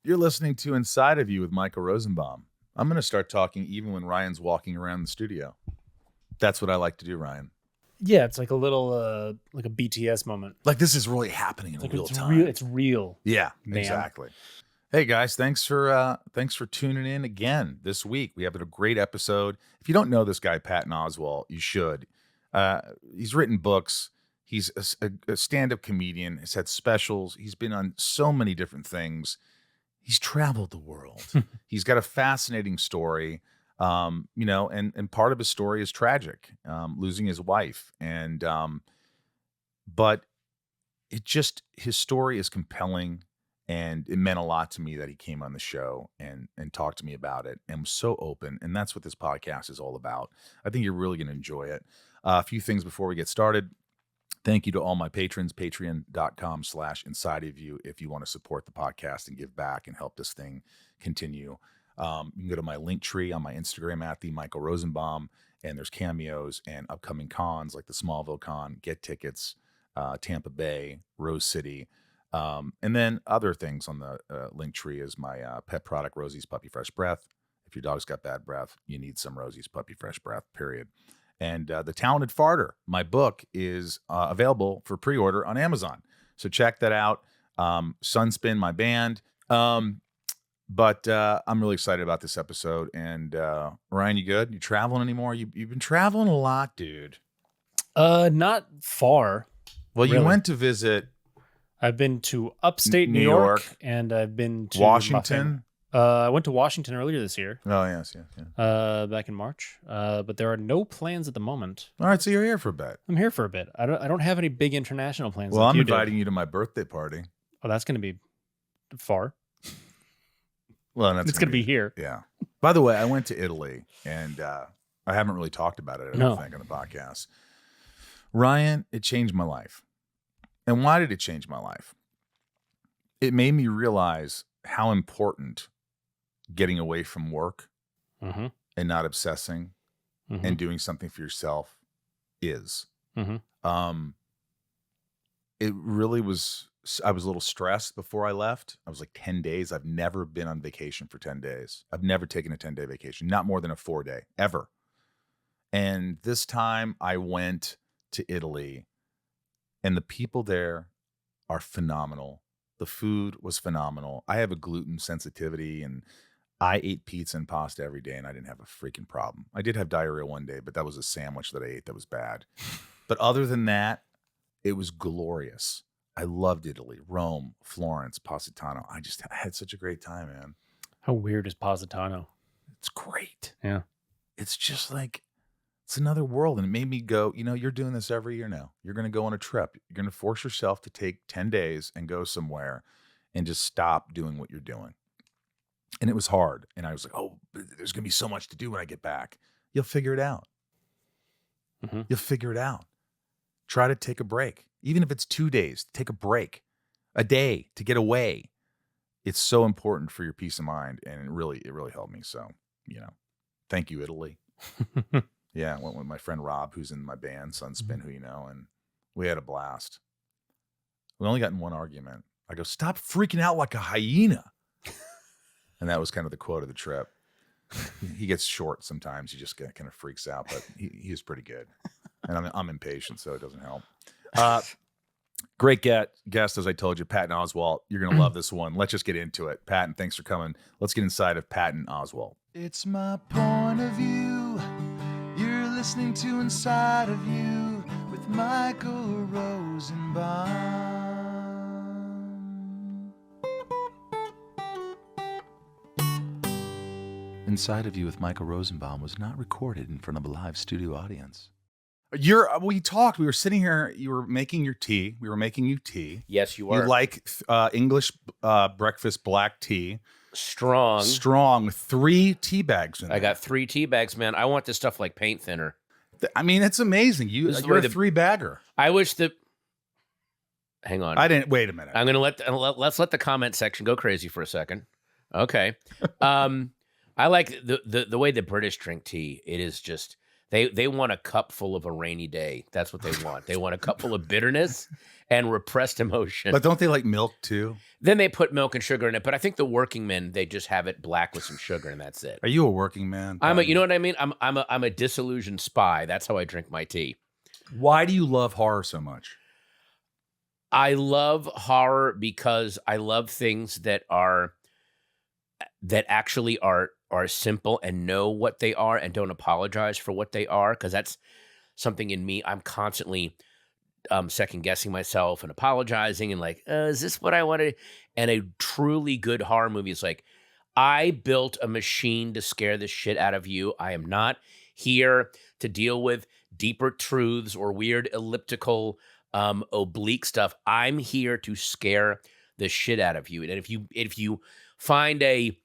You're listening to Inside of You with Michael Rosenbaum. I'm going to start talking even when Ryan's walking around the studio. That's what I like to do, Ryan. Yeah, it's like a little, like a BTS moment. Like this is really happening in Like real time. It's real. Yeah, man. exactly. Hey guys, thanks for tuning in again this week. We have a great episode. If you don't know this guy, Patton Oswalt, you should. He's written books. He's a stand-up comedian. He's had specials. He's been on so many different things. He's traveled the world. He's got a fascinating story, and part of his story is tragic, losing his wife. But his story is compelling, and it meant a lot to me that he came on the show and talked to me about it and was so open. And that's what this podcast is all about. I think you're really going to enjoy it. A few things before we get started. Thank you to all my patrons, patreon.com/insideofyou if you want to support the podcast and give back and help this thing continue. You can go to my link tree on my Instagram at the Michael Rosenbaum, and there's cameos and upcoming cons like the Smallville Con, Get Tickets, Tampa Bay, Rose City, and then other things on the link tree is my pet product, Rosie's Puppy Fresh Breath. If your dog's got bad breath, you need some Rosie's Puppy Fresh Breath, period. And The Talented Farter, my book, is available for pre-order on Amazon. So check that out. Sunspin, my band. But I'm really excited about this episode. And Ryan, you good? You traveling anymore? You've been traveling a lot, dude. Not far. Well, really. You went to visit. I've been to upstate New York, and I've been to Washington. I went to Washington earlier this year. Oh, yes. Back in March. But there are no plans at the moment. All right, so you're here for a bit. I'm here for a bit. I don't have any big international plans. Well, like I'm inviting you to my birthday party. Oh, that's going to be far. Well, it's going to be here. Yeah. By the way, I went to Italy, and I haven't really talked about it, I don't think, on the podcast. Ryan, it changed my life. And why did it change my life? It made me realize how important getting away from work and not obsessing and doing something for yourself is. It really was. I was a little stressed before I left. I was like 10 days. I've never been on vacation for 10 days. I've never taken a 10-day vacation, not more than a 4-day, ever. And this time I went to Italy, and the people there are phenomenal. The food was phenomenal. I have a gluten sensitivity, and I ate pizza and pasta every day, and I didn't have a freaking problem. I did have diarrhea one day, but that was a sandwich that I ate that was bad. But other than that, it was glorious. I loved Italy, Rome, Florence, Positano. I had such a great time, man. How weird is Positano? It's great. Yeah. It's just like, it's another world. And it made me go, you're doing this every year now. You're going to go on a trip. You're going to force yourself to take 10 days and go somewhere and just stop doing what you're doing. And it was hard. And I was like, oh, there's going to be so much to do when I get back. You'll figure it out. You'll figure it out. Try to take a break. Even if it's 2 days, take a break, a day to get away. It's so important for your peace of mind. And it really helped me. So, thank you, Italy. Yeah, I went with my friend Rob, who's in my band, Sunspin, who you know, and we had a blast. We only got in one argument. I go, stop freaking out like a hyena. And that was kind of the quote of the trip. He gets short sometimes. He just kind of freaks out, but he is pretty good. And I'm impatient, so it doesn't help. Great guest, as I told you, Patton Oswalt. You're going to love this one. Let's just get into it. Patton, thanks for coming. Let's get inside of Patton Oswalt. It's my point of view. You're listening to Inside of You with Michael Rosenbaum. Inside of You with Michael Rosenbaum was not recorded in front of a live studio audience. We talked. We were sitting here. You were making your tea. We were making you tea. Yes, you are. You like English breakfast black tea. Strong. 3 tea bags in there. I got 3 tea bags, man. I want this stuff like paint thinner. I mean, it's amazing. You're a 3-bagger. I wish that. Hang on. I didn't. Wait a minute. I'm gonna let's let the comment section go crazy for a second. Okay. I like the way the British drink tea. It is just They want a cup full of a rainy day. That's what they want. They want a cup full of bitterness and repressed emotion. But don't they like milk too? Then they put milk and sugar in it. But I think the working men, they just have it black with some sugar, and that's it. Are you a working man? You know what I mean? I'm a disillusioned spy. That's how I drink my tea. Why do you love horror so much? I love horror because I love things that actually are simple and know what they are and don't apologize for what they are, because that's something in me. I'm constantly second guessing myself and apologizing and like, is this what I wanted? And a truly good horror movie is like, I built a machine to scare the shit out of you. I am not here to deal with deeper truths or weird elliptical oblique stuff. I'm here to scare the shit out of you. And if you find a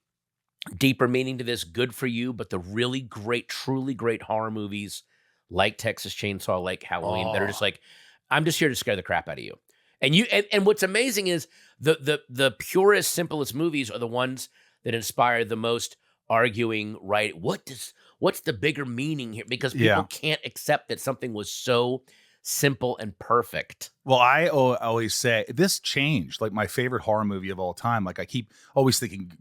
deeper meaning to this, good for you. But the really great, truly great horror movies like Texas Chainsaw, like Halloween, that are just like, I'm just here to scare the crap out of you. And what's amazing is the purest, simplest movies are the ones that inspire the most arguing, right? What's the bigger meaning here? Because people can't accept that something was so simple and perfect. Well, I always say this changed. Like my favorite horror movie of all time. Like I keep always thinking,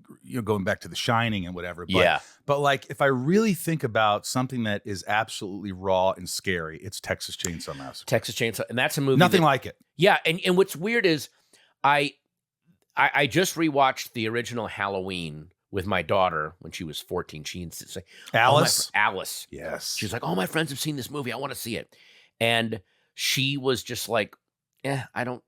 going back to The Shining and whatever. But, But like if I really think about something that is absolutely raw and scary, it's Texas Chainsaw Massacre. Texas Chainsaw, and that's a movie. Nothing like it. Yeah, and what's weird is I just rewatched the original Halloween with my daughter when she was 14. She's like, Alice. Alice. Yes. She's like, all my friends have seen this movie. I want to see it. And she was just like, I don't,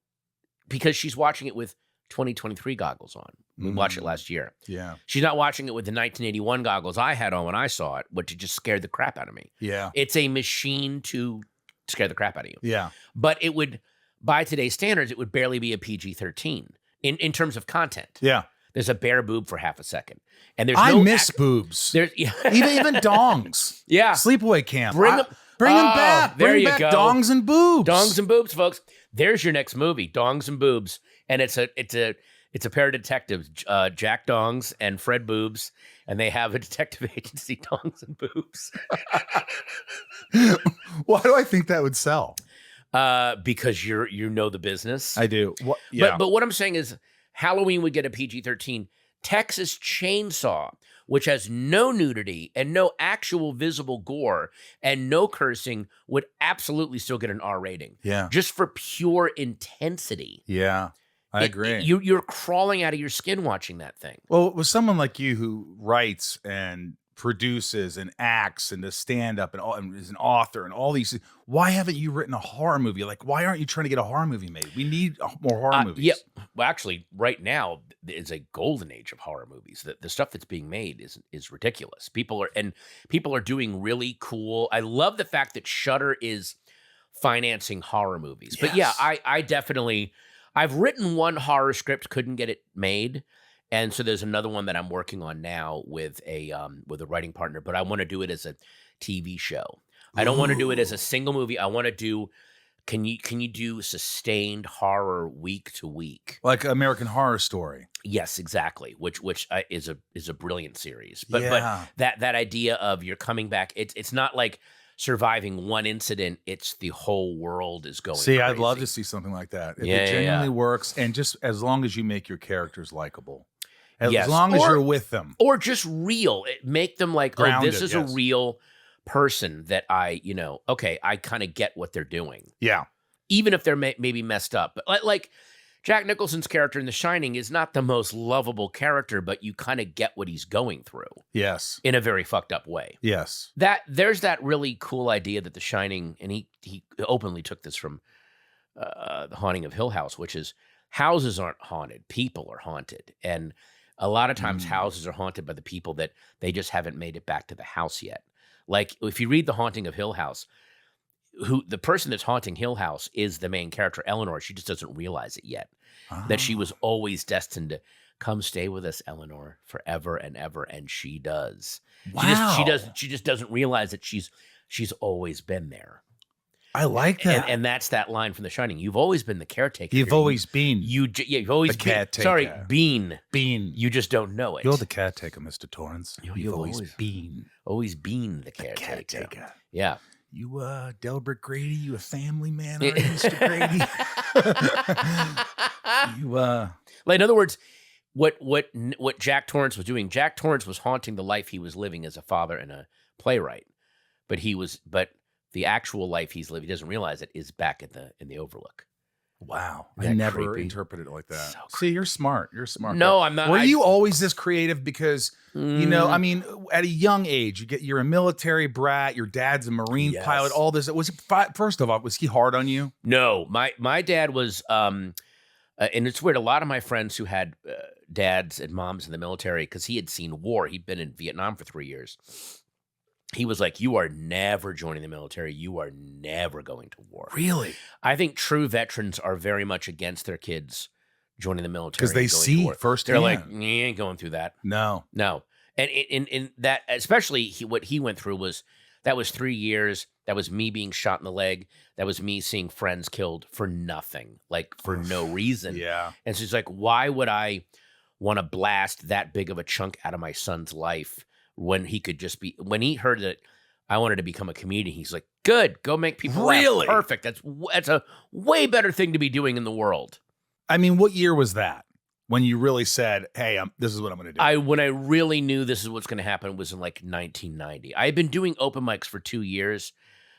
because she's watching it with 2023 goggles on. We watched it last year. Yeah. She's not watching it with the 1981 goggles I had on when I saw it, which just scared the crap out of me. Yeah. It's a machine to scare the crap out of you. Yeah. But it would, by today's standards, it would barely be a PG-13 in terms of content. Yeah. There's a bare boob for half a second. And there's I no miss boobs. There's even dongs. Yeah. Sleepaway Camp. Bring them back. There Bring you back go. Dongs and boobs. Dongs and boobs, folks. There's your next movie, Dongs and Boobs. And it's a pair of detectives, Jack Dongs and Fred Boobs, and they have a detective agency, Dongs and Boobs. Why do I think that would sell? Because you know the business. I do. Yeah. But what I'm saying is Halloween would get a PG-13. Texas Chainsaw, which has no nudity and no actual visible gore and no cursing, would absolutely still get an R rating. Yeah. Just for pure intensity. Yeah. I agree. You're crawling out of your skin watching that thing. Well, with someone like you who writes and produces and acts and does stand up and is an author and all these, why haven't you written a horror movie? Like, why aren't you trying to get a horror movie made? We need more horror movies. Yeah. Well, actually, right now is a golden age of horror movies. The stuff that's being made is ridiculous. People are doing really cool. I love the fact that Shudder is financing horror movies. But yeah, I definitely, I've written one horror script, couldn't get it made. And so there's another one that I'm working on now with a writing partner, but I want to do it as a TV show. I don't want to do it as a single movie. I want to do, can you do sustained horror week to week? Like American Horror Story. Yes, exactly. Which is a brilliant series. But that idea of you're coming back, it's not like surviving one incident, it's the whole world is going crazy. I'd love to see something like that. If it genuinely works, and just as long as you make your characters likable. As long as you're with them. Or just real. Make them like, grounded, this is a real person that I kind of get what they're doing. Yeah. Even if they're maybe messed up. But like Jack Nicholson's character in The Shining is not the most lovable character, but you kind of get what he's going through. Yes. In a very fucked up way. Yes. There's that really cool idea that The Shining, and he openly took this from The Haunting of Hill House, which is houses aren't haunted, people are haunted. And a lot of times houses are haunted by the people that they just haven't made it back to the house yet. Like if you read The Haunting of Hill House, the person that's haunting Hill House is the main character, Eleanor. She just doesn't realize it yet. That she was always destined to come stay with us, Eleanor, forever and ever. And she does. Wow. She just doesn't realize that she's always been there. I like that. And that's that line from The Shining. You've always been the caretaker. You've always been. You've always the been. caretaker. Sorry, been. Been. You just don't know it. You're the caretaker, Mr. Torrance. You've always been. Always been the caretaker. Yeah. You, Delbert Grady, you a family man, aren't you, Mr. Grady? Like, in other words, what Jack Torrance was doing, Jack Torrance was haunting the life he was living as a father and a playwright. But the actual life he's living, he doesn't realize it, is back in the Overlook. Wow. Isn't I that never creepy? interpreted it like that. So See, you're smart. You're smart. No, I'm not. Were you always this creative? Because, I mean, at a young age, you're a military brat, your dad's a Marine pilot, all this. First of all, was he hard on you? No, my dad was, and it's weird, a lot of my friends who had dads and moms in the military, because he had seen war, he'd been in Vietnam for 3 years. He was like, you are never joining the military. You are never going to war. Really? I think true veterans are very much against their kids joining the military. Because they see firsthand. They're like, you ain't going through that. No. And in that, especially what he went through was 3 years. That was me being shot in the leg. That was me seeing friends killed for nothing, like for no reason. Yeah. And so he's like, why would I want to blast that big of a chunk out of my son's life when he could just be, when he heard that I wanted to become a comedian, he's like, good, go make people laugh. Perfect. That's a way better thing to be doing in the world. I mean, what year was that when you really said, hey, this is what I'm going to do? When I really knew this is what's going to happen was in like 1990. I had been doing open mics for 2 years,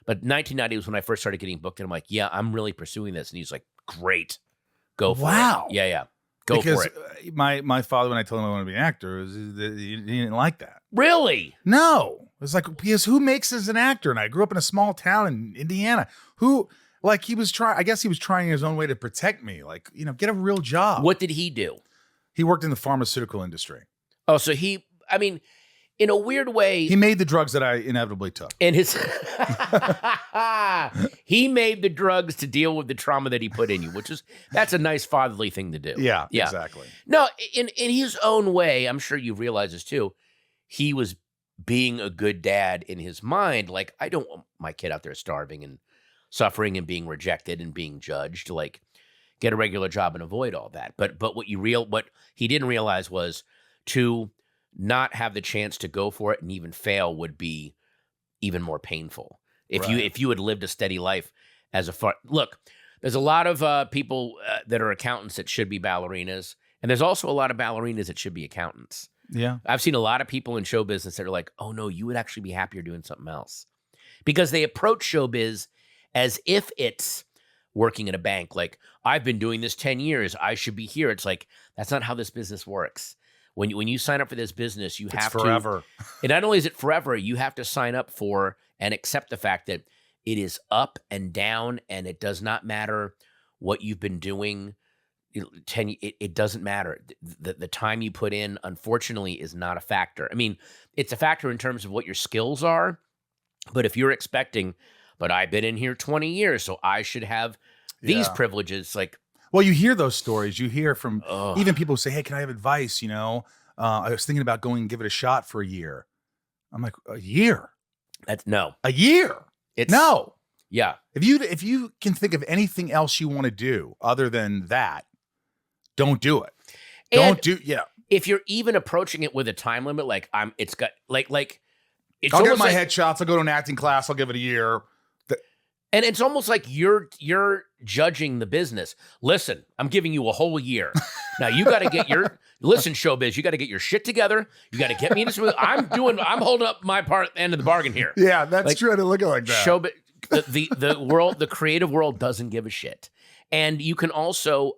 but 1990 was when I first started getting booked. And I'm like, yeah, I'm really pursuing this. And he's like, great, go for it. Yeah. Go for it. My father, when I told him I wanted to be an actor, he didn't like that. Really? No. It was like, because who makes as an actor? And I grew up in a small town in Indiana. He was trying, I guess he was trying his own way to protect me. Like, get a real job. What did he do? He worked in the pharmaceutical industry. Oh, so in a weird way, he made the drugs that I inevitably took. And he made the drugs to deal with the trauma that he put in you, that's a nice fatherly thing to do. Yeah, exactly. No, in his own way, I'm sure you realize this too. He was being a good dad in his mind. Like, I don't want my kid out there starving and suffering and being rejected and being judged. Like, get a regular job and avoid all that. But what he didn't realize was to not have the chance to go for it and even fail would be even more painful. If you had lived a steady life as look, there's a lot of people that are accountants that should be ballerinas, and there's also a lot of ballerinas that should be accountants. Yeah. I've seen a lot of people in show business that are like, oh no, you would actually be happier doing something else, because they approach showbiz as if it's working at a bank. Like, I've been doing this 10 years. I should be here. It's like, that's not how this business works. When you sign up for this business, you have forever. And not only is it forever, you have to sign up for and accept the fact that it is up and down, and it does not matter what you've been doing. It doesn't matter. The time you put in, unfortunately, is not a factor. I mean, it's a factor in terms of what your skills are, but if you're expecting, but I've been in here 20 years, so I should have these privileges, like, well, you hear those stories. You hear from even people who say, hey, can I have advice? I was thinking about going and give it a shot for a year. I'm like, a year? A year? No. Yeah. If you can think of anything else you want to do other than that, don't do it. If you're even approaching it with a time limit, like I'll get my headshots. I'll go to an acting class. I'll give it a year. And it's almost like you're judging the business. Listen, I'm giving you a whole year. Now you got to get showbiz, you got to get your shit together. You got to get me into I'm holding up my part end of the bargain here. Yeah, that's true. I didn't look at it like that. Showbiz, the creative world doesn't give a shit. And you can also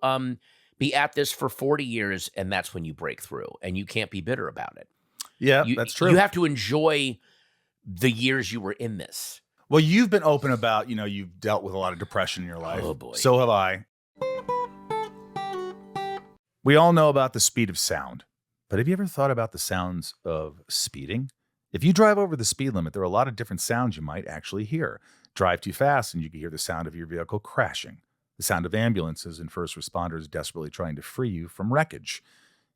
be at this for 40 years, and that's when you break through, and you can't be bitter about it. Yeah, that's true. You have to enjoy the years you were in this. Well, you've been open about, you've dealt with a lot of depression in your life. Oh, boy. So have I. We all know about the speed of sound, but have you ever thought about the sounds of speeding? If you drive over the speed limit, there are a lot of different sounds you might actually hear. Drive too fast and you can hear the sound of your vehicle crashing, the sound of ambulances and first responders desperately trying to free you from wreckage.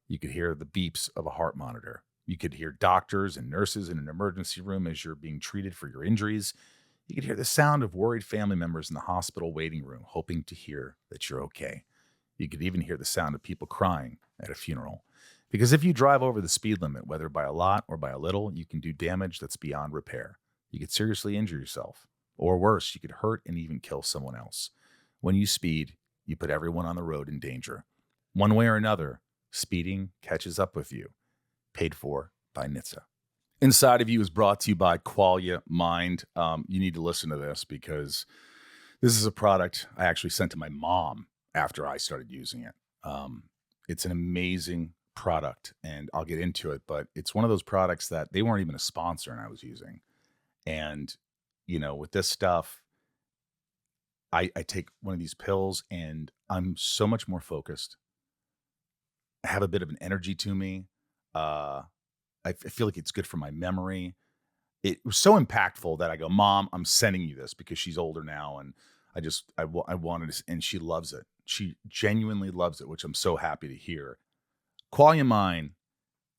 You could hear the beeps of a heart monitor. You could hear doctors and nurses in an emergency room as you're being treated for your injuries. You could hear the sound of worried family members in the hospital waiting room, hoping to hear that you're okay. You could even hear the sound of people crying at a funeral. Because if you drive over the speed limit, whether by a lot or by a little, you can do damage that's beyond repair. You could seriously injure yourself. Or worse, you could hurt and even kill someone else. When you speed, you put everyone on the road in danger. One way or another, speeding catches up with you. Paid for by NHTSA. Inside of You is brought to you by Qualia Mind. You need to listen to this because this is a product I actually sent to my mom after I started using it. It's an amazing product, and I'll get into it, but it's one of those products that they weren't even a sponsor and I was using. And, with this stuff, I take one of these pills and I'm so much more focused. I have a bit of an energy to me. I feel like it's good for my memory. It was so impactful that I go, Mom, I'm sending you this because she's older now. And I wanted to, and she loves it. She genuinely loves it, which I'm so happy to hear. Qualia Mind,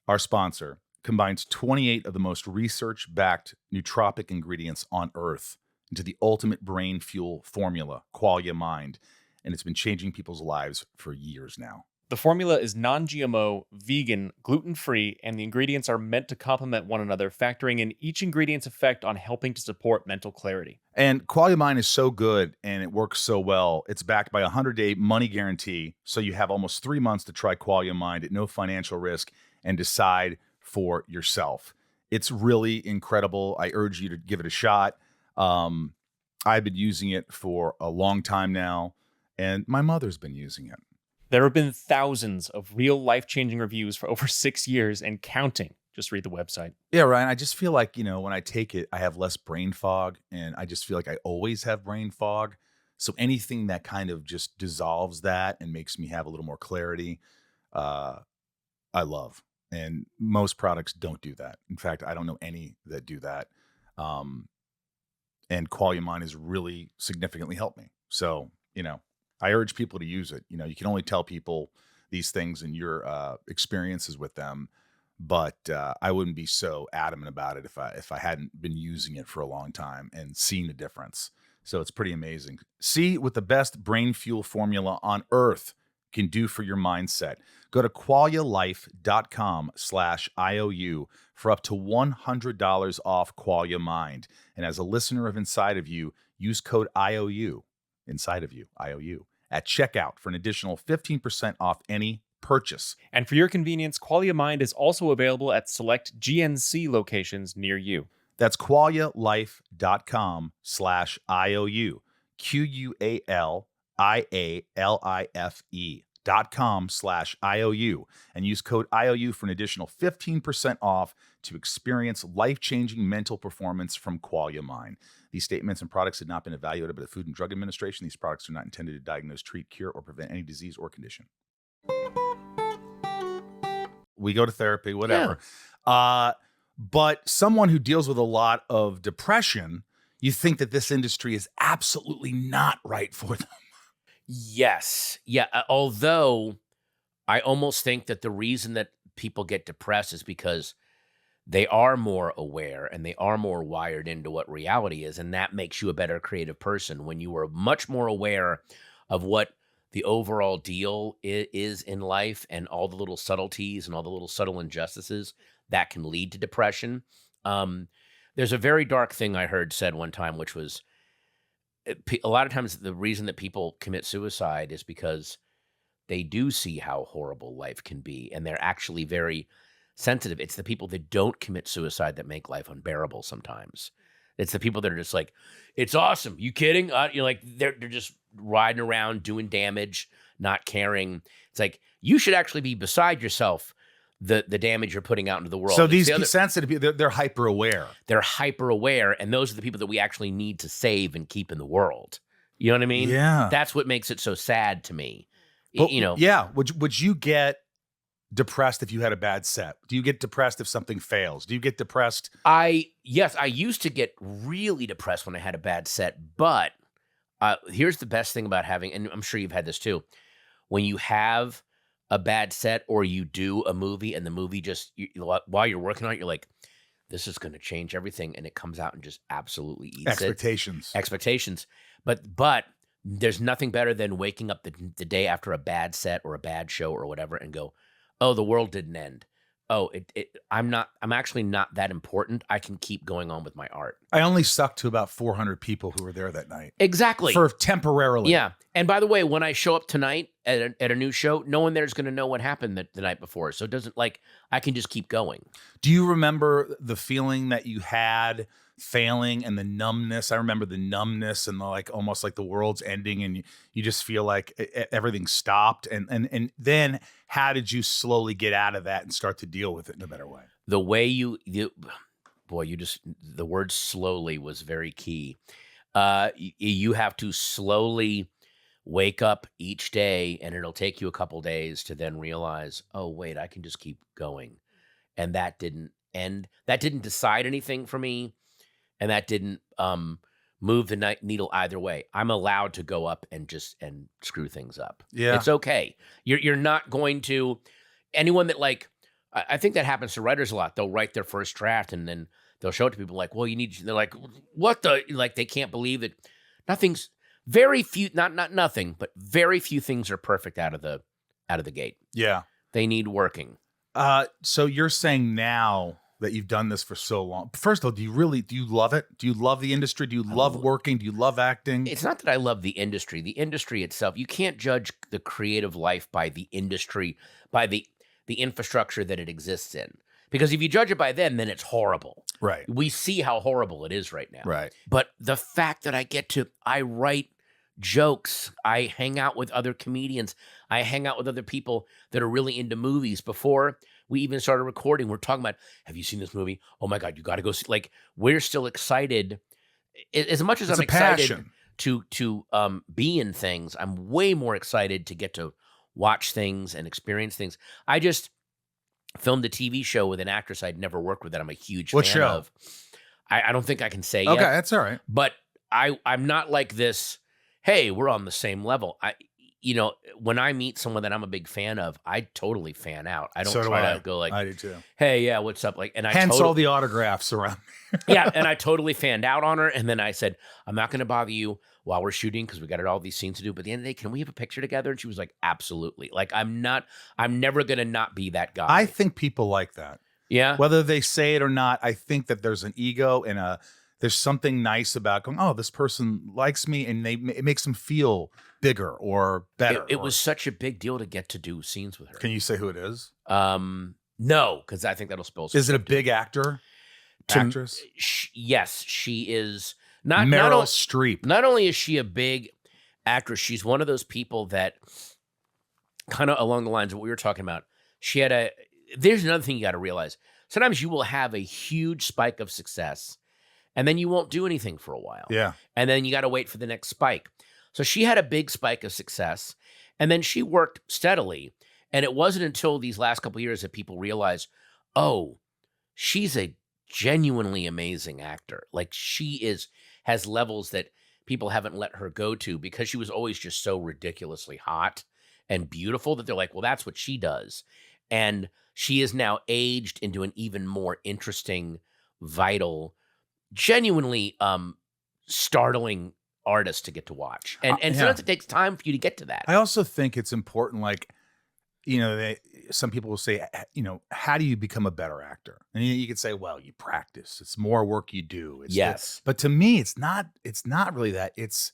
our sponsor, combines 28 of the most research-backed nootropic ingredients on Earth into the ultimate brain fuel formula, Qualia Mind. And it's been changing people's lives for years now. The formula is non-GMO, vegan, gluten-free, and the ingredients are meant to complement one another, factoring in each ingredient's effect on helping to support mental clarity. And Qualia Mind is so good and it works so well. It's backed by a 100-day money guarantee, so you have almost 3 months to try Qualia Mind at no financial risk and decide for yourself. It's really incredible. I urge you to give it a shot. I've been using it for a long time now, and my mother's been using it. There have been thousands of real life-changing reviews for over 6 years and counting. Just read the website. Yeah, Ryan, I just feel like, when I take it, I have less brain fog, and I just feel like I always have brain fog. So anything that kind of just dissolves that and makes me have a little more clarity, I love. And most products don't do that. In fact, I don't know any that do that. And Qualia Mind has really significantly helped me. So, I urge people to use it. You can only tell people these things in your experiences with them, but I wouldn't be so adamant about it if I hadn't been using it for a long time and seen the difference. So it's pretty amazing. See what the best brain fuel formula on Earth can do for your mindset. Go to qualialife.com/IOU for up to $100 off Qualia Mind. And as a listener of Inside of You, use code IOU. Inside of You, IOU, at checkout for an additional 15% off any purchase. And for your convenience, Qualia Mind is also available at select GNC locations near you. That's qualialife.com/IOU, QUALIALIFE.com/IOU, and use code IOU for an additional 15% off to experience life-changing mental performance from Qualia Mind. These statements and products have not been evaluated by the Food and Drug Administration. These products are not intended to diagnose, treat, cure, or prevent any disease or condition. We go to therapy, whatever. Yeah. But someone who deals with a lot of depression, you think that this industry is absolutely not right for them. Yes. Yeah. Although I almost think that the reason that people get depressed is because they are more aware and they are more wired into what reality is. And that makes you a better creative person when you are much more aware of what the overall deal is in life and all the little subtleties and all the little subtle injustices that can lead to depression. There's a very dark thing I heard said one time, which was a lot of times the reason that people commit suicide is because they do see how horrible life can be, and they're actually very sensitive. It's the people that don't commit suicide that make life unbearable sometimes. It's the people that are just like, it's awesome. You kidding? They're just riding around doing damage, not caring. It's like, you should actually be beside yourself, the damage you're putting out into the world. So these sensitive people, they're hyper aware. They're hyper aware, and those are the people that we actually need to save and keep in the world. You know what I mean? Yeah. That's what makes it so sad to me. But, yeah. Would you get depressed if you had a bad set? Do you get depressed if something fails? Do you get depressed? Yes, I used to get really depressed when I had a bad set, but here's the best thing about having, and I'm sure you've had this too, when you have a bad set or you do a movie and the movie just, while you're working on it, you're like, this is going to change everything, and it comes out and just absolutely eats Expectations. expectations. But there's nothing better than waking up the day after a bad set or a bad show or whatever and go, oh, the world didn't end. Oh, I'm actually not that important. I can keep going on with my art. I only sucked to about 400 people who were there that night. Exactly. For temporarily. Yeah. And by the way, when I show up tonight at a new show, no one there's going to know what happened the night before. So it doesn't I can just keep going. Do you remember the feeling that you had failing and the numbness? I remember the numbness and the almost like the world's ending and you just feel like everything stopped. And then how did you slowly get out of that and start to deal with it in a better way? The way the word slowly was very key. You have to slowly wake up each day, and it'll take you a couple days to then realize, oh, wait, I can just keep going. And that didn't end. That didn't decide anything for me. And that didn't move the needle either way. I'm allowed to go up and screw things up. Yeah. It's okay. You're not going to, anyone that I think that happens to writers a lot. They'll write their first draft and then they'll show it to people well, they're like, what they can't believe that very few, not nothing, but very few things are perfect out of the gate. Yeah. They need working. So you're saying now that you've done this for so long, first of all, do you love it? Do you love the industry? Do you love working? Do you love acting? It's not that I love the industry. The industry itself, you can't judge the creative life by the industry, by the infrastructure that it exists in. Because if you judge it by then it's horrible. Right. We see how horrible it is right now. Right. But the fact that I write jokes, I hang out with other comedians, I hang out with other people that are really into movies. Before we even started recording, we're talking about, have you seen this movie? Oh my God, you got to go see. We're still excited. As much as I'm excited to be in things, I'm way more excited to get to watch things and experience things. I just filmed a TV show with an actress I'd never worked with that I'm a huge fan of. I don't think I can say yet. Okay, that's all right. But I'm not like this, hey, we're on the same level. When I meet someone that I'm a big fan of, I totally fan out. I don't try to go I do too. Hey, yeah, what's up? Hence all the autographs around. Yeah, and I totally fanned out on her. And then I said, I'm not going to bother you while we're shooting because we got all these scenes to do. But at the end of the day, can we have a picture together? And she was like, absolutely. I'm never going to not be that guy. I think people like that. Yeah. Whether they say it or not, I think that there's an ego and there's something nice about going, oh, this person likes me, and it makes them feel bigger or better. It was such a big deal to get to do scenes with her. Can you say who it is? No, because I think that'll spill. Is it a big actress? Yes, she is. Not Meryl Streep. Not only is she a big actress, she's one of those people that kind of along the lines of what we were talking about. There's another thing you got to realize. Sometimes you will have a huge spike of success, and then you won't do anything for a while. Yeah. And then you got to wait for the next spike. So she had a big spike of success, and then she worked steadily. And it wasn't until these last couple of years that people realized, oh, she's a genuinely amazing actor. She has levels that people haven't let her go to because she was always just so ridiculously hot and beautiful that they're like, well, that's what she does. And she is now aged into an even more interesting, vital, genuinely startling artist to get to watch. And sometimes it takes time for you to get to that. I also think it's important, some people will say, how do you become a better actor? And you could say, well, you practice. It's more work you do. Yes. But to me, it's not really that. It's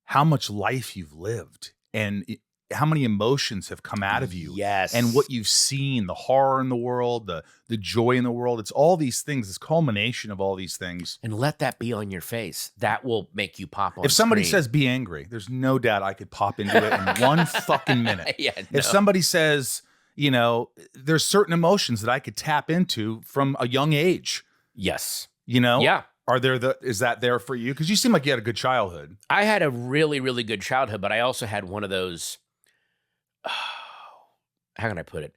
how much life you've lived and how many emotions have come out of you. Yes. And what you've seen, the horror in the world, the joy in the world. It's all these things, this culmination of all these things. And let that be on your face. That will make you pop on If somebody screen. says be angry, there's no doubt I could pop into it in one fucking minute. Yeah, no. If somebody says, there's certain emotions that I could tap into from a young age. Yes. Yeah. Is that there for you? Because you seem like you had a good childhood. I had a really, really good childhood, but I also had one of those, how can I put it?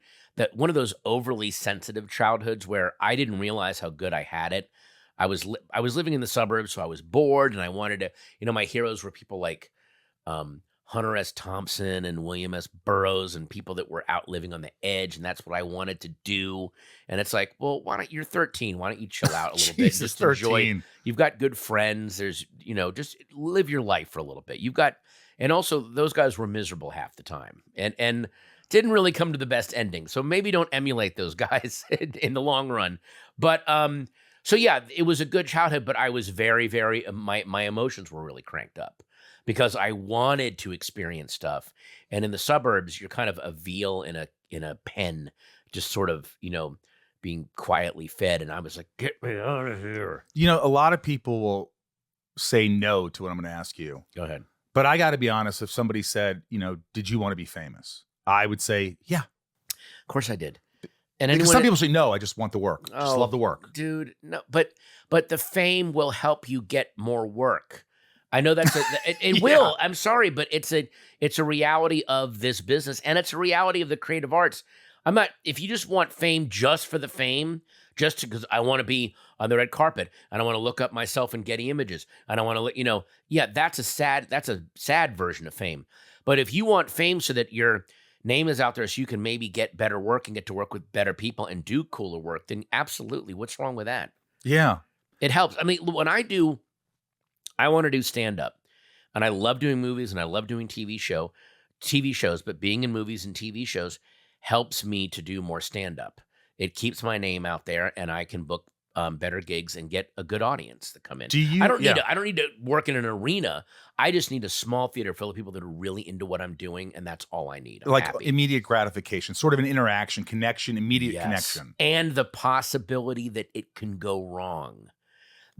One of those overly sensitive childhoods where I didn't realize how good I had it. I was living in the suburbs, so I was bored, and I wanted to. My heroes were people like Hunter S. Thompson and William S. Burroughs and people that were out living on the edge, and that's what I wanted to do. And it's like, well, why don't you're 13? Why don't you chill out a little bit? Jesus, Just enjoy. 13. You've got good friends. There's, just live your life for a little bit. And also those guys were miserable half the time, and didn't really come to the best ending. So maybe don't emulate those guys in the long run. But so yeah, it was a good childhood, but I was very, very my emotions were really cranked up, because I wanted to experience stuff. And in the suburbs, you're kind of a veal in a pen, just sort of, being quietly fed. And I was like, get me out of here. A lot of people will say no to what I'm going to ask you. Go ahead. But I got to be honest, if somebody said, did you want to be famous? I would say, yeah. Of course I did. And Because some people say, no, I just want the work. Just love the work. Dude, no. But the fame will help you get more work. I know that's it Yeah. will. I'm sorry, but it's a reality of this business, and it's a reality of the creative arts. If you just want fame just for the fame, just because I want to be on the red carpet and I want to look up myself in Getty Images and I want to let yeah, that's a sad version of fame. But if you want fame so that your name is out there so you can maybe get better work and get to work with better people and do cooler work, then absolutely. What's wrong with that? Yeah. It helps. I mean, when I want to do stand-up, and I love doing movies and I love doing TV shows, but being in movies and TV shows helps me to do more stand-up. It keeps my name out there, and I can book better gigs and get a good audience to come in. I don't need to work in an arena. I just need a small theater full of people that are really into what I'm doing, and that's all I need. I'm like happy. Immediate gratification, sort of an interaction, connection, immediate connection. And the possibility that it can go wrong.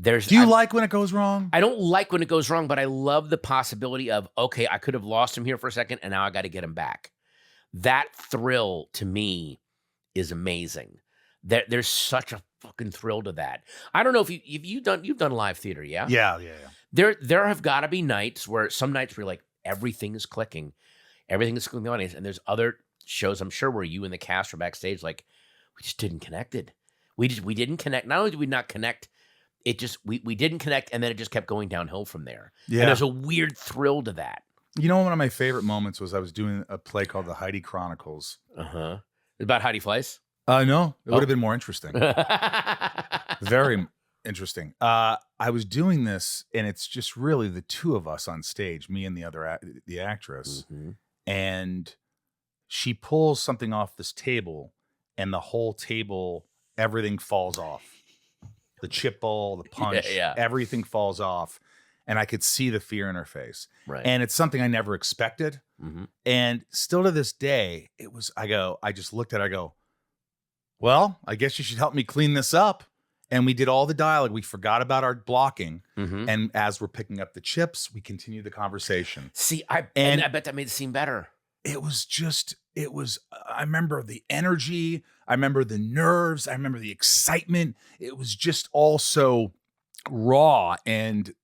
Do you like when it goes wrong? I don't like when it goes wrong, but I love the possibility of, okay, I could have lost him here for a second, and now I got to get him back. That thrill to me is amazing. There's such a fucking thrill to that. I don't know if you've done live theater, yeah? Yeah. There have got to be nights where you're like, everything is clicking in the audience, and there's other shows, I'm sure, where you and the cast are backstage like, we just didn't connect it. We didn't connect. Not only did we not connect, it just we didn't connect, and then it just kept going downhill from there. Yeah. And there's a weird thrill to that. One of my favorite moments was I was doing a play called The Heidi Chronicles. About Heidi Fleiss? No, it would have been more interesting. Very interesting. I was doing this, and it's just really the two of us on stage, me and the actress. Mm-hmm. And she pulls something off this table, and the whole table, everything falls off. The chip bowl, the punch, everything falls off. And I could see the fear in her face. Right. And it's something I never expected. Mm-hmm. And still to this day, I just looked at it, I go, well, I guess you should help me clean this up. And we did all the dialogue. We forgot about our blocking. Mm-hmm. And as we're picking up the chips, we continued the conversation. See, I bet that made the scene better. I remember the energy. I remember the nerves. I remember the excitement. It was just all so raw. And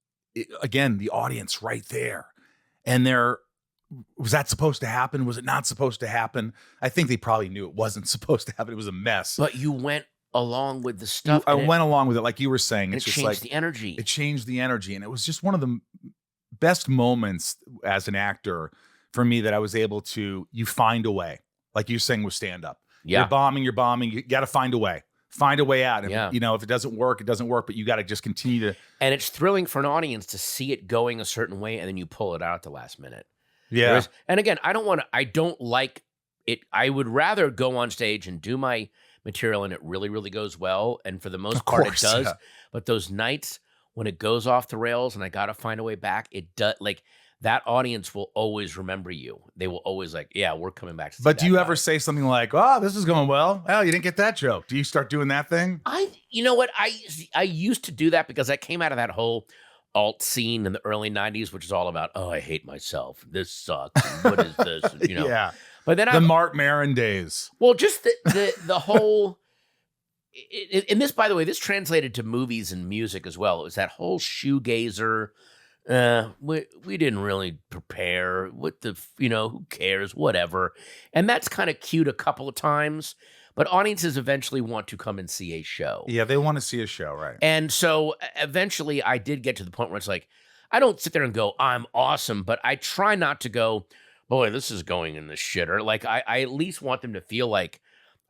again, the audience right there. And was that supposed to happen? Was it not supposed to happen? I think they probably knew it wasn't supposed to happen. It was a mess. But you went along with the stuff. I went along with it, like you were saying. It's just changed the energy. It changed the energy. And it was just one of the best moments as an actor for me that I was able to, you find a way. Like you're saying with stand-up. Yeah. You're bombing. You got to find a way. Find a way out. Yeah. If it doesn't work, it doesn't work, but you got to just continue to. And it's thrilling for an audience to see it going a certain way, and then you pull it out at the last minute. Yeah. And again, I don't like it. I would rather go on stage and do my material and it really, really goes well. And for the most part, it does. Yeah. But those nights when it goes off the rails and I got to find a way back, it does. Like, that audience will always remember you. They will always like, yeah, we're coming back to see But do that you guy. ever say something like, oh, this is going well? Oh, you didn't get that joke. Do you start doing that thing? You know what? I used to do that because I came out of that whole alt scene in the early 90s, which is all about, oh, I hate myself. This sucks. What is this? Yeah. But then the Mark Maron days. Well, just the whole, and this, by the way, this translated to movies and music as well. It was that whole shoegazer. We didn't really prepare. What the, who cares? Whatever. And that's kind of cute a couple of times, but audiences eventually want to come and see a show. Yeah, they want to see a show, right? And so eventually I did get to the point where it's like, I don't sit there and go, I'm awesome, but I try not to go, boy, this is going in the shitter. Like I at least want them to feel like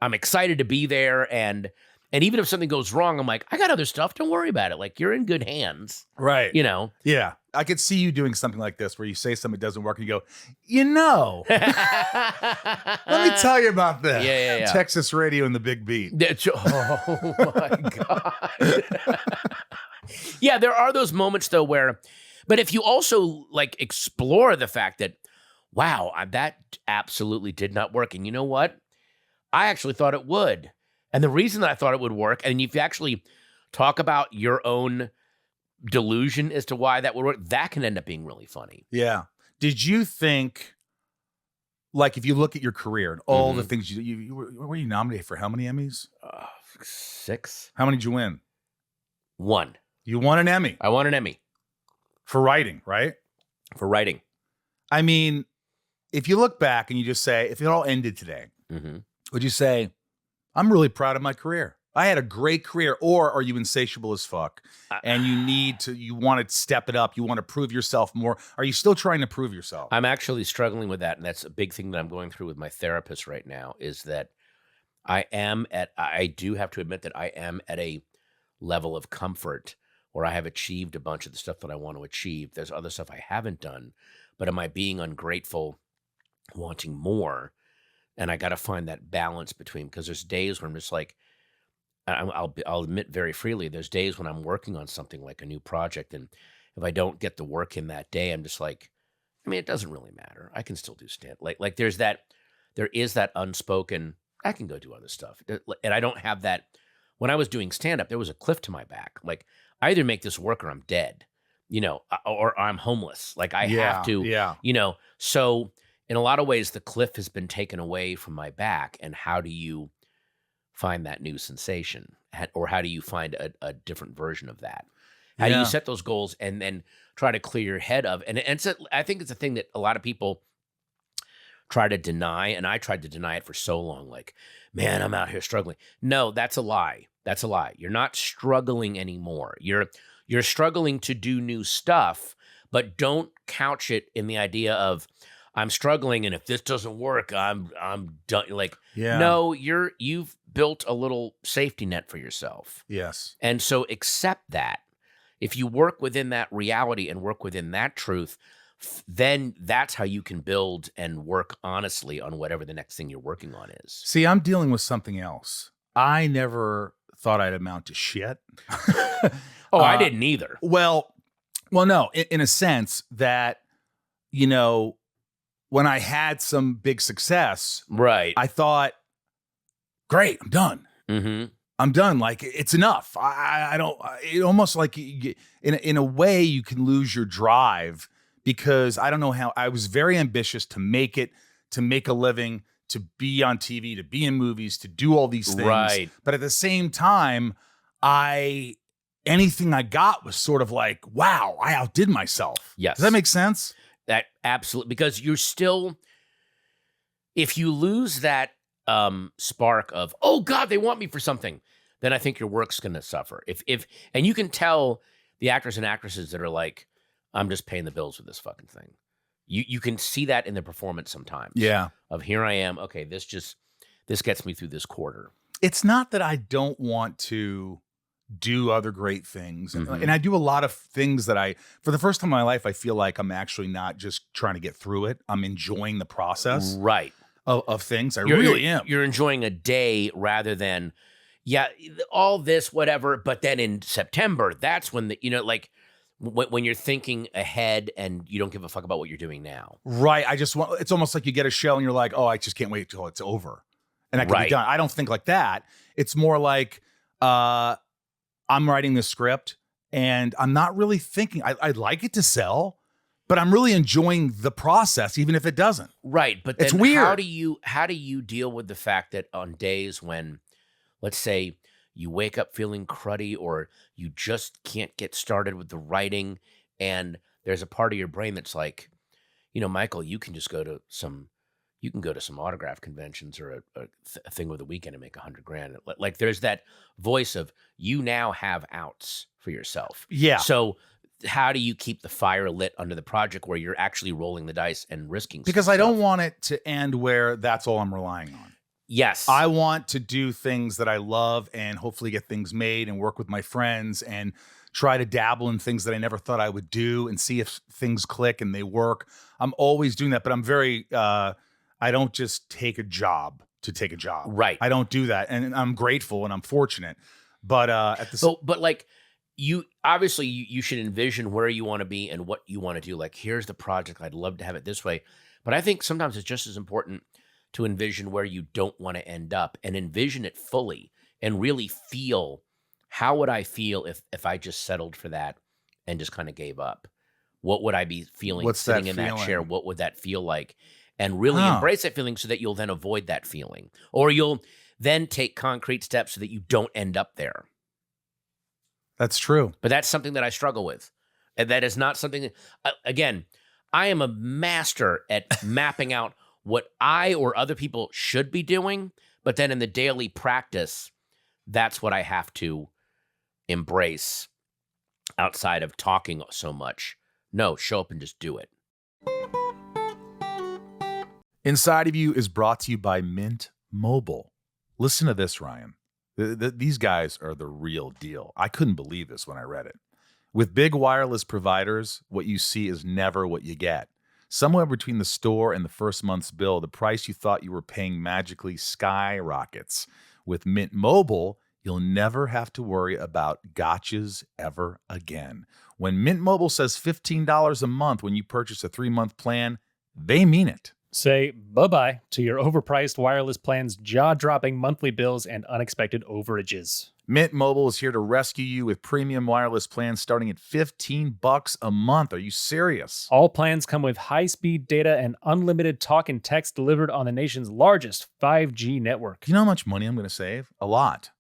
I'm excited to be there. And even if something goes wrong, I'm like, I got other stuff. Don't worry about it. Like, you're in good hands. Right. You know? Yeah. I could see you doing something like this where you say something doesn't work and you go, you know, let me tell you about this. Yeah. Texas radio and the big beat. Oh my God. Yeah, there are those moments though where, but if you also like explore the fact that, wow, that absolutely did not work. And you know what? I actually thought it would. And the reason that I thought it would work, and if you actually talk about your own delusion as to why that would work, that can end up being really funny. Yeah. Did you think, like, if you look at your career and all the things you were you nominated for how many Emmys? 6. How many did you win? 1. You won an Emmy. I won an Emmy. For writing, right? For writing. I mean, if you look back and you just say, if it all ended today, would you say, I'm really proud of my career? I had a great career. Or are you insatiable as fuck and you want to step it up? You want to prove yourself more. Are you still trying to prove yourself? I'm actually struggling with that. And that's a big thing that I'm going through with my therapist right now, is that I do have to admit that I am at a level of comfort where I have achieved a bunch of the stuff that I want to achieve. There's other stuff I haven't done, but am I being ungrateful, wanting more? And I got to find that balance between, because there's days where I'm just like, I'll admit very freely, there's days when I'm working on something like a new project, and if I don't get the work in that day, I'm just like, I mean, it doesn't really matter. I can still do stand. Like there is that unspoken, I can go do other stuff. And I don't have that. When I was doing stand-up, there was a cliff to my back. Like, I either make this work or I'm dead, or I'm homeless. Like, I have to, so in a lot of ways, the cliff has been taken away from my back. And how do you find that new sensation? Or how do you find a different version of that? How do you set those goals and then try to clear your head of? And I think it's a thing that a lot of people try to deny. And I tried to deny it for so long. Like, man, I'm out here struggling. No, that's a lie. That's a lie. You're not struggling anymore. You're struggling to do new stuff, but don't couch it in the idea of, I'm struggling, and if this doesn't work, I'm done. Like, no, you've built a little safety net for yourself. Yes. And so accept that. If you work within that reality and work within that truth, then that's how you can build and work honestly on whatever the next thing you're working on is. See, I'm dealing with something else. I never thought I'd amount to shit. I didn't either. Well, no, in a sense that, when I had some big success, right, I thought, great, I'm done. I'm done. Like, it's enough. I don't, it almost like in a way you can lose your drive, because I don't know how. I was very ambitious to make it, to make a living, to be on TV, to be in movies, to do all these things. Right. But at the same time, anything I got was sort of like, wow, I outdid myself. Yes. Does that make sense? That absolutely, because you're still, if you lose that spark of, oh God, they want me for something, then I think your work's going to suffer. And you can tell the actors and actresses that are like, I'm just paying the bills with this fucking thing. You can see that in the performance sometimes. Yeah. Of, here I am. Okay, this gets me through this quarter. It's not that I don't want to do other great things. And I do a lot of things that for the first time in my life, I feel like I'm actually not just trying to get through it. I'm enjoying the process of things. I really am. You're enjoying a day rather than, all this, whatever. But then in September, that's when when you're thinking ahead and you don't give a fuck about what you're doing now. Right. It's almost like you get a show and you're like, oh, I just can't wait till it's over. And I can be done. I don't think like that. It's more like, I'm writing this script and I'm not really thinking, I'd like it to sell, but I'm really enjoying the process, even if it doesn't. Right. But then it's weird. How do you deal with the fact that on days when, let's say, you wake up feeling cruddy, or you just can't get started with the writing, and there's a part of your brain that's like, Michael, you can just go to some autograph conventions or a thing over the weekend and make $100,000. Like, there's that voice of, you now have outs for yourself. Yeah. So how do you keep the fire lit under the project where you're actually rolling the dice and risking Because stuff? I don't want it to end where that's all I'm relying on. Yes. I want to do things that I love and hopefully get things made and work with my friends and try to dabble in things that I never thought I would do and see if things click and they work. I'm always doing that, but I'm very, I don't just take a job to take a job. Right. I don't do that. And I'm grateful and I'm fortunate. But at the But like you obviously you should envision where you want to be and what you want to do. Like, here's the project. I'd love to have it this way. But I think sometimes it's just as important to envision where you don't want to end up and envision it fully and really feel, how would I feel if I just settled for that and just kind of gave up? What would I be feeling sitting in that chair? What would that feel like? And really embrace that feeling so that you'll then avoid that feeling. Or you'll then take concrete steps so that you don't end up there. That's true. But that's something that I struggle with. And that is not something that, again, I am a master at mapping out what I or other people should be doing, but then in the daily practice, that's what I have to embrace outside of talking so much. No, show up and just do it. Inside of You is brought to you by Mint Mobile. Listen to this, Ryan. These guys are the real deal. I couldn't believe this when I read it. With big wireless providers, what you see is never what you get. Somewhere between the store and the first month's bill, the price you thought you were paying magically skyrockets. With Mint Mobile, you'll never have to worry about gotchas ever again. When Mint Mobile says $15 a month when you purchase a 3-month plan, they mean it. Say bye-bye to your overpriced wireless plan's jaw-dropping monthly bills and unexpected overages. Mint Mobile is here to rescue you with premium wireless plans starting at $15 a month. Are you serious? All plans come with high-speed data and unlimited talk and text delivered on the nation's largest 5G network. Do you know how much money I'm going to save? A lot.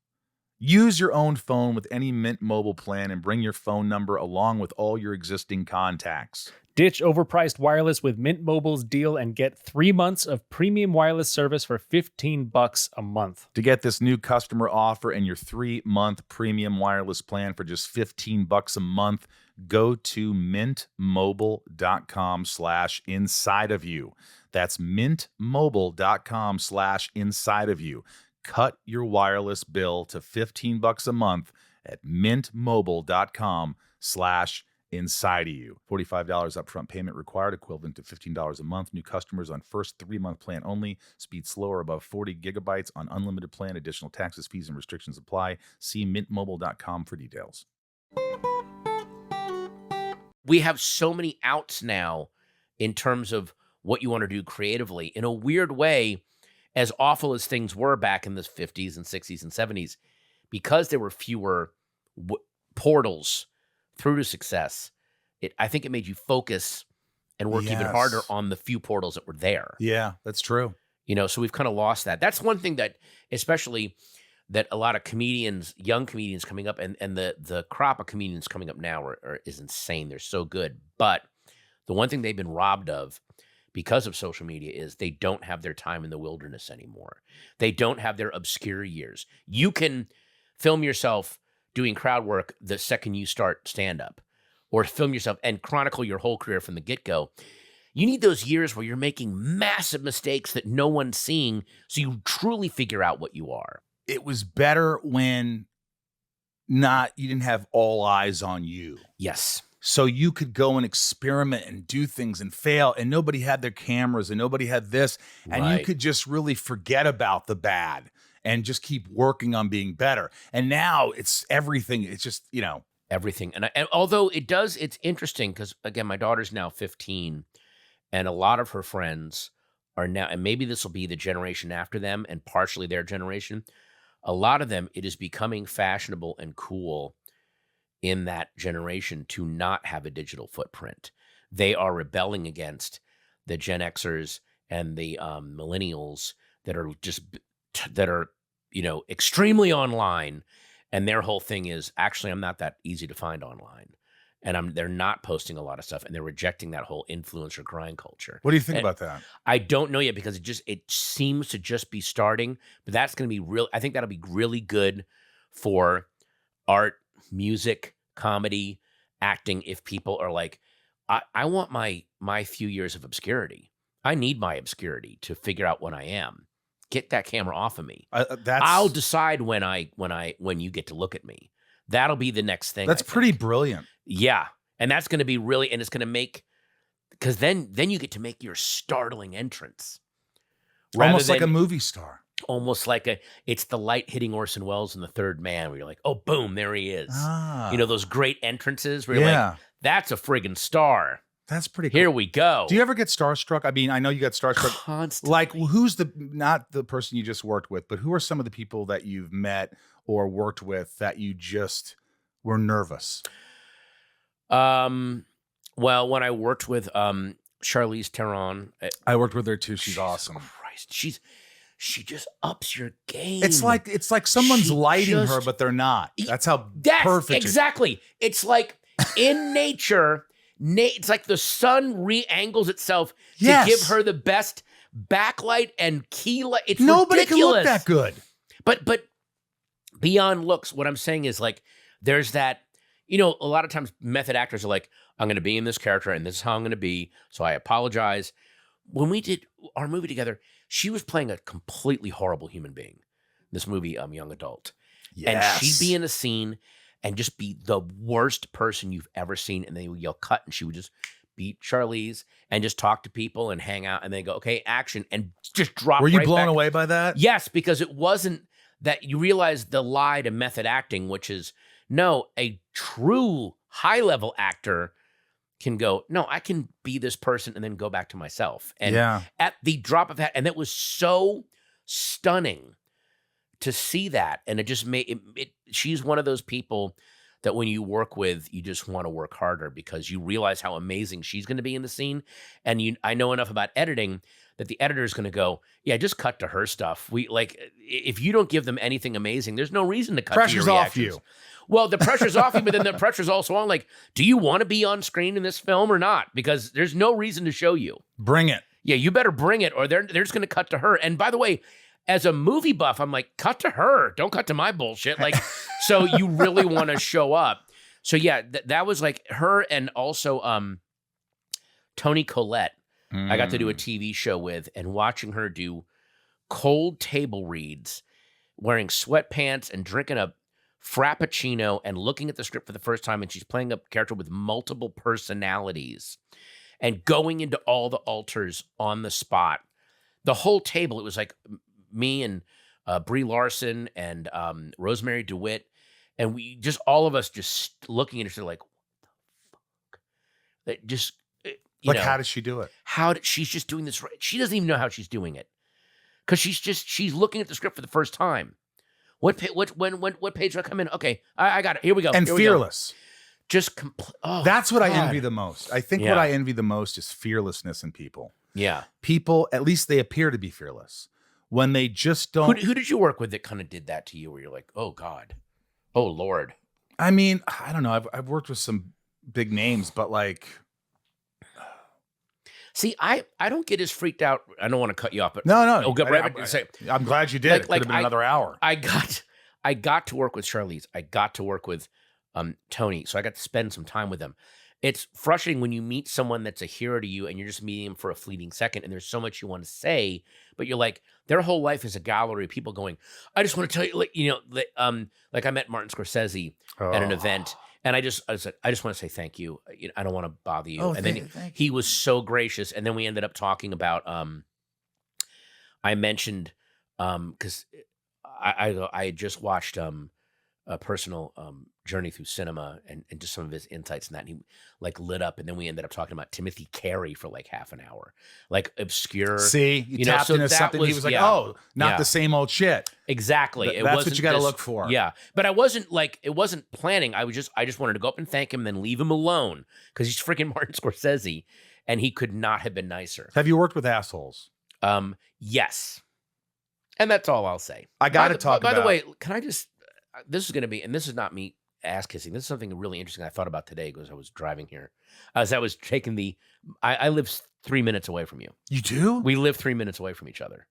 Use your own phone with any Mint Mobile plan and bring your phone number along with all your existing contacts. Ditch overpriced wireless with Mint Mobile's deal and get 3 months of premium wireless service for $15 a month. To get this new customer offer and your 3-month premium wireless plan for just $15 a month, go to mintmobile.com/insideofyou. That's mintmobile.com/insideofyou. Cut your wireless bill to $15 a month at mintmobile.com/insideofyou. $45 upfront payment required, equivalent to $15 a month. New customers on first 3-month plan only. Speed slower above 40 gigabytes on unlimited plan. Additional taxes, fees, and restrictions apply. See mintmobile.com for details. We have so many outs now in terms of what you want to do creatively. In a weird way, as awful as things were back in the 50s and 60s and 70s, because there were fewer portals through to success, I think it made you focus and work even harder on the few portals that were there. Yeah, that's true. You know, so we've kind of lost that. That's one thing that, especially that a lot of comedians, young comedians coming up, and the crop of comedians coming up now is insane. They're so good. But the one thing they've been robbed of because of social media is they don't have their time in the wilderness anymore. They don't have their obscure years. You can film yourself doing crowd work the second you start stand-up, or film yourself and chronicle your whole career from the get-go. You need those years where you're making massive mistakes that no one's seeing, so you truly figure out what you are. It was better when you didn't have all eyes on you. Yes. So you could go and experiment and do things and fail, and nobody had their cameras and nobody had this, and you could just really forget about the bad and just keep working on being better. And now it's everything. It's just, everything. And although it's interesting because, again, my daughter's now 15, and a lot of her friends are now, and maybe this will be the generation after them and partially their generation, a lot of them, it is becoming fashionable and cool in that generation to not have a digital footprint. They are rebelling against the Gen Xers and the millennials that are extremely online, and their whole thing is, actually, I'm not that easy to find online, and they're not posting a lot of stuff, and they're rejecting that whole influencer grind culture. What do you think about that? I don't know yet, because it seems to just be starting, but that's going to be real. I think that'll be really good for art, music, comedy, acting if people are like, I want my few years of obscurity. I need my obscurity to figure out what I am. Get that camera off of me. I'll decide when you get to look at me. That'll be the next thing. That's pretty brilliant. Yeah. And that's going to be really, and it's going to make, because then you get to make your startling entrance. Almost like a movie star. Almost like it's the light hitting Orson Welles in The Third Man, where you're like, oh, boom, there he is. Ah. Those great entrances where you're like, that's a friggin' star. That's pretty cool. Here we go. Do you ever get starstruck? I mean, I know you got starstruck. Constantly. Like, who's not the person you just worked with, but who are some of the people that you've met or worked with that you just were nervous? Well, when I worked with Charlize Theron. I worked with her too. She's awesome. Christ, she just ups your game. It's like someone's lighting her, but they're not. That's how perfect. Exactly. It's like in nature. It's like the sun re-angles itself to give her the best backlight and key light. It's nobody ridiculous. can look that good. But beyond looks, what I'm saying is like there's that. A lot of times method actors are like, I'm going to be in this character and this is how I'm going to be. So I apologize. When we did our movie together, she was playing a completely horrible human being. This movie, Young Adult. Yes. And she'd be in a scene and just be the worst person you've ever seen. And they would yell cut and she would just be Charlize and just talk to people and hang out. And they go, okay, action. And just drop Were you right blown back. away by that? Yes, because it wasn't that you realize the lie to method acting, which is, no, a true high-level actor can go, no, I can be this person and then go back to myself. And at the drop of a hat, and that was so stunning to see that. And it just made it. She's one of those people that when you work with, you just want to work harder because you realize how amazing she's going to be in the scene. And I know enough about editing that the editor is going to go, yeah, just cut to her stuff. If you don't give them anything amazing, there's no reason to cut to your reactions. Pressure's off you. Well, the pressure's off you, but then the pressure's also on. Like, do you want to be on screen in this film or not? Because there's no reason to show you. Bring it. Yeah, you better bring it, or they're just going to cut to her. And by the way, as a movie buff, I'm like, cut to her. Don't cut to my bullshit. Like, so you really want to show up. So yeah, that was like her, and also Toni Collette. I got to do a TV show with, and watching her do cold table reads, wearing sweatpants and drinking a Frappuccino and looking at the script for the first time, and she's playing a character with multiple personalities and going into all the alters on the spot. The whole table, it was like me and Brie Larson and Rosemary DeWitt, and we just, all of us just looking at each other like, what the fuck? That just, how does she do it? She's just doing this right. She doesn't even know how she's doing it because she's looking at the script for the first time. What page do I come in? Okay, I got it. Here we go. And here fearless. Just that's what I envy the most. I think what I envy the most is fearlessness in people. Yeah. People, at least they appear to be fearless. When they just don't. Who did you work with that kind of did that to you where you're like, oh God, oh Lord? I mean, I don't know. I've worked with some big names, but like. See, I don't get as freaked out. I don't want to cut you off, but no. I'm glad you did. It could have been another hour. I got to work with Charlize. I got to work with Tony, so I got to spend some time with them. It's frustrating when you meet someone that's a hero to you and you're just meeting them for a fleeting second and there's so much you want to say, but you're like, their whole life is a gallery of people going, I just want to tell you, like I met Martin Scorsese at an event. And I said, I just want to say thank you. I don't want to bother you. And then he was so gracious. And then we ended up talking about, I mentioned, because I had just watched a personal journey through cinema and just some of his insights in that. And he like lit up. And then we ended up talking about Timothy Carey for like half an hour, like obscure. See, you tapped into something. He was like, not the same old shit. Exactly. That's what you got to look for. Yeah. But it wasn't planning. I just wanted to go up and thank him and then leave him alone because he's freaking Martin Scorsese and he could not have been nicer. Have you worked with assholes? Yes. And that's all I'll say. I got to talk about. By the way, can I just, this is going to be, and this is not me ass kissing. This is something really interesting I thought about today because I was driving here. As I was taking I live 3 minutes away from you. You do? We live 3 minutes away from each other.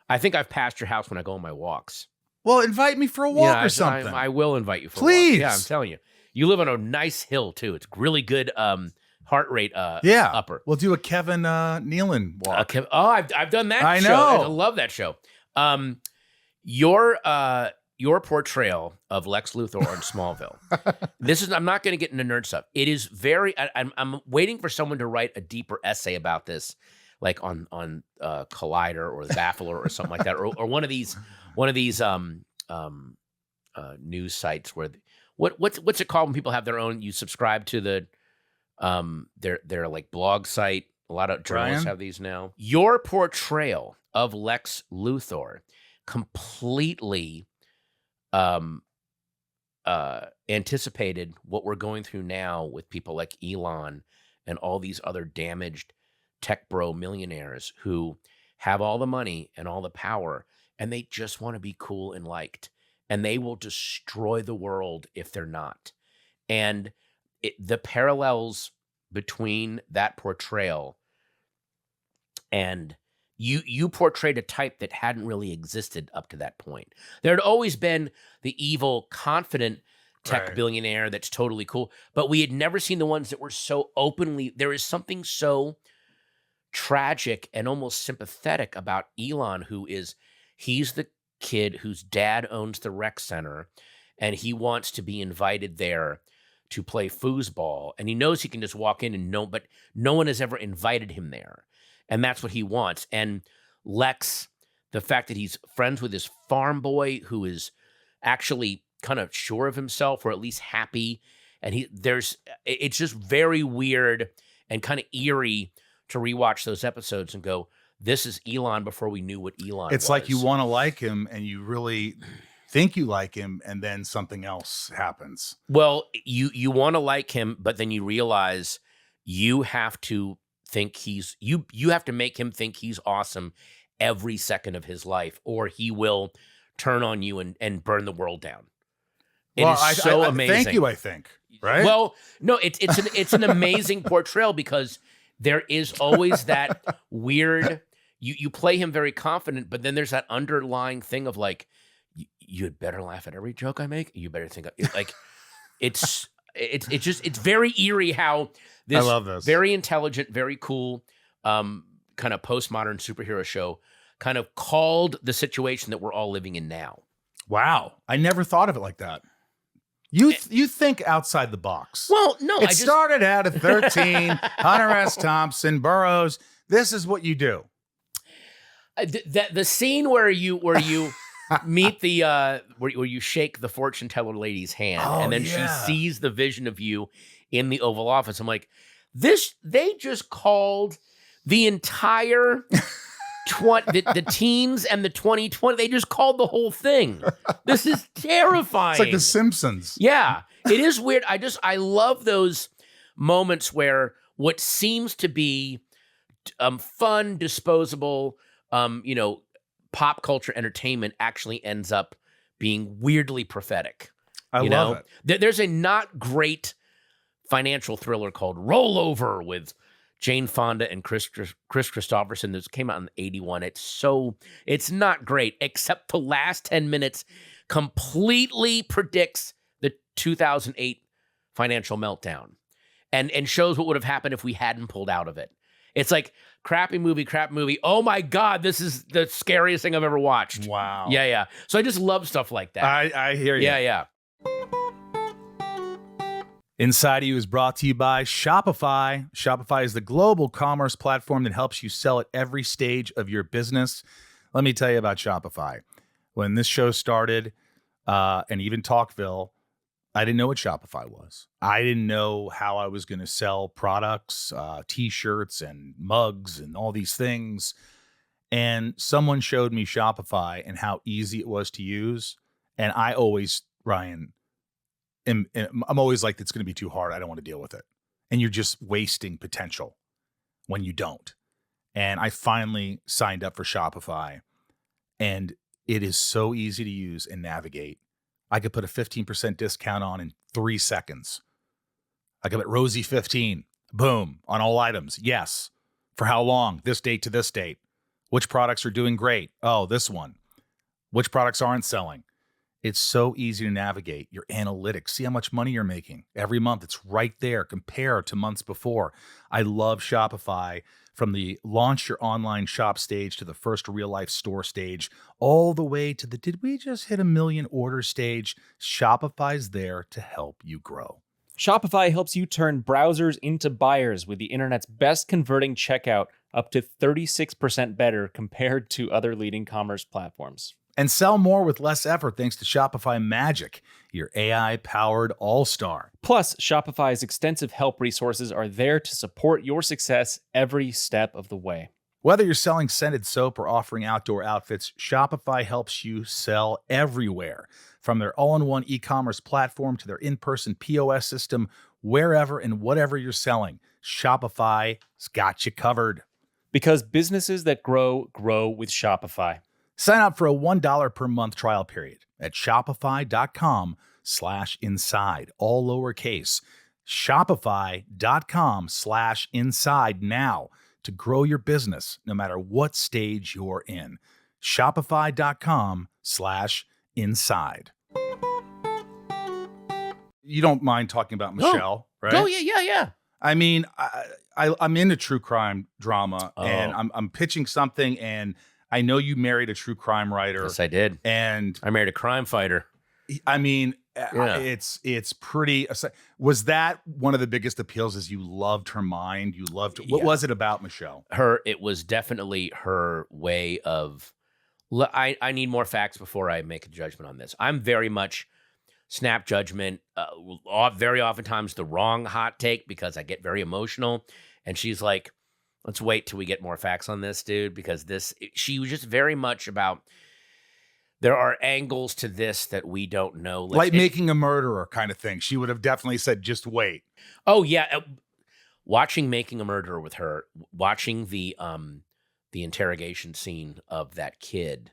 I think I've passed your house when I go on my walks. Well, invite me for a walk or something. I will invite you for Please. a walk. Yeah, I'm telling you. You live on a nice hill too. It's really good heart rate Yeah. upper. We'll do a Kevin Nealon walk. I've done that I show. know. I love that show. Your portrayal of Lex Luthor on Smallville. I'm not going to get into nerd stuff. It is I'm waiting for someone to write a deeper essay about this, like on Collider or the Baffler or something like that, or one of these news sites where what's it called when people have their own? You subscribe to the their like blog site. A lot of journalists have these now. Your portrayal of Lex Luthor completely anticipated what we're going through now with people like Elon and all these other damaged tech bro millionaires who have all the money and all the power, and they just want to be cool and liked, and they will destroy the world if they're not. And the parallels between that portrayal and you portrayed a type that hadn't really existed up to that point. There had always been the evil, confident tech billionaire that's totally cool, but we had never seen the ones that were so openly. There is something so tragic and almost sympathetic about Elon, he's the kid whose dad owns the rec center, and he wants to be invited there to play foosball, and he knows he can just walk in and but no one has ever invited him there. And that's what he wants. And Lex, the fact that he's friends with his farm boy who is actually kind of sure of himself, or at least happy. And it's just very weird and kind of eerie to rewatch those episodes and go, this is Elon before we knew what Elon was. It's like you want to like him and you really think you like him, and then something else happens. Well, you want to like him, but then you realize you have to think you have to make him think he's awesome every second of his life, or he will turn on you and burn the world down. It is so amazing. Thank you, I think. Right? Well, no, it's an amazing portrayal, because there is always that weird, you play him very confident, but then there's that underlying thing of like, you'd better laugh at every joke I make. You better think like it's very eerie how I love this very intelligent, very cool, kind of postmodern superhero show kind of called the situation that we're all living in now. Wow. I never thought of it like that. You think outside the box. Well, no. It started out at 13, Hunter S. Thompson, Burroughs. This is what you do. The scene where you meet where you shake the fortune teller lady's hand, and then she sees the vision of you in the Oval Office. I'm like, they just called the entire the teens and the 2020. They just called the whole thing. This is terrifying. It's like The Simpsons. Yeah, it is weird. I love those moments where what seems to be fun, disposable, pop culture entertainment actually ends up being weirdly prophetic. I love it. There's a not great financial thriller called Rollover with Jane Fonda and Chris Christopherson. This came out in '81. It's not great, except the last 10 minutes completely predicts the 2008 financial meltdown and shows what would have happened if we hadn't pulled out of it. It's like, crap movie. Oh my God, this is the scariest thing I've ever watched. Wow. Yeah. So I just love stuff like that. I hear you. Yeah. Inside of You is brought to you by Shopify. Shopify is the global commerce platform that helps you sell at every stage of your business. Let me tell you about Shopify. When this show started, and even Talkville, I didn't know what Shopify was. I didn't know how I was going to sell products, t-shirts and mugs and all these things. And someone showed me Shopify and how easy it was to use. And I always, Ryan, I'm always like, it's going to be too hard. I don't want to deal with it. And you're just wasting potential when you don't. And I finally signed up for Shopify, and it is so easy to use and navigate. I could put a 15% discount on in 3 seconds. I could put Rosie 15, boom, on all items. Yes. For how long? This date to this date. Which products are doing great? Oh, this one. Which products aren't selling? It's so easy to navigate your analytics. See how much money you're making every month. It's right there. Compare to months before. I love Shopify. From the launch your online shop stage to the first real life store stage, all the way to the did we just hit a million order stage, Shopify's there to help you grow. Shopify helps you turn browsers into buyers with the internet's best converting checkout, up to 36% better compared to other leading commerce platforms. And sell more with less effort thanks to Shopify Magic, your AI-powered all-star. Plus, Shopify's extensive help resources are there to support your success every step of the way. Whether you're selling scented soap or offering outdoor outfits, Shopify helps you sell everywhere. From their all-in-one e-commerce platform to their in-person POS system, wherever and whatever you're selling, Shopify's got you covered. Because businesses that grow, grow with Shopify. Sign up for a $1 per month trial period at shopify.com/inside, all lowercase. Shopify.com/inside now to grow your business no matter what stage you're in. Shopify.com/inside. You don't mind talking about Michelle, right? Oh, yeah. I mean, I'm into true crime drama, and Oh. I'm pitching something, and I know you married a true crime writer. Yes, I did. And I married a crime fighter. I mean, Yeah. it's pretty. Was that one of the biggest appeals? Is you loved her mind? You loved what Yeah. was it about Michelle? It was definitely her way of, I need more facts before I make a judgment on this. I'm very much snap judgment, very oftentimes the wrong hot take because I get very emotional. And she's like, let's wait till we get more facts on this, dude, because she was just very much about, there are angles to this that we don't know. Like Making a Murderer kind of thing. She would have definitely said, just wait. Oh, yeah. Watching Making a Murderer with her, watching the interrogation scene of that kid,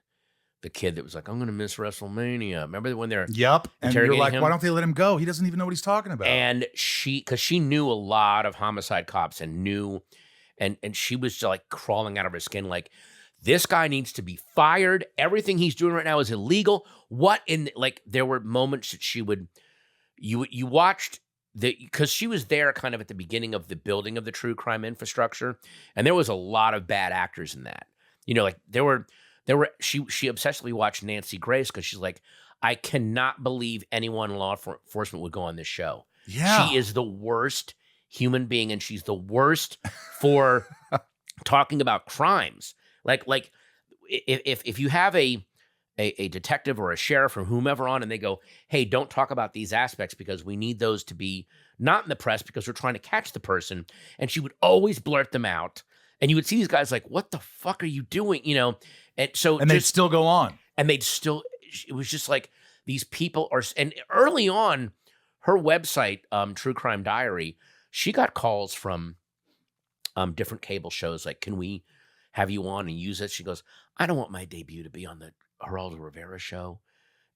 the kid that was like, I'm going to miss WrestleMania. Remember when they're Yep. And you're like, him? why don't they let him go? He doesn't even know what he's talking about. And because she knew a lot of homicide cops and knew, and she was just like crawling out of her skin, like, this guy needs to be fired. Everything he's doing right now is illegal. There were moments that you watched because she was there kind of at the beginning of the building of the true crime infrastructure. And there was a lot of bad actors in that. You know, like she obsessively watched Nancy Grace because she's like, I cannot believe anyone in law enforcement would go on this show. Yeah. She is the worst human being, and she's the worst for talking about crimes. Like if you have a detective or a sheriff or whomever on, and they go, hey, don't talk about these aspects because we need those to be not in the press because we're trying to catch the person. And she would always blurt them out. And you would see these guys like, what the fuck are you doing? You know? And they'd still go on. And it was just like, these people are, and early on, her website, True Crime Diary, she got calls from different cable shows like, can we have you on and use it? She goes, I don't want my debut to be on the Geraldo Rivera show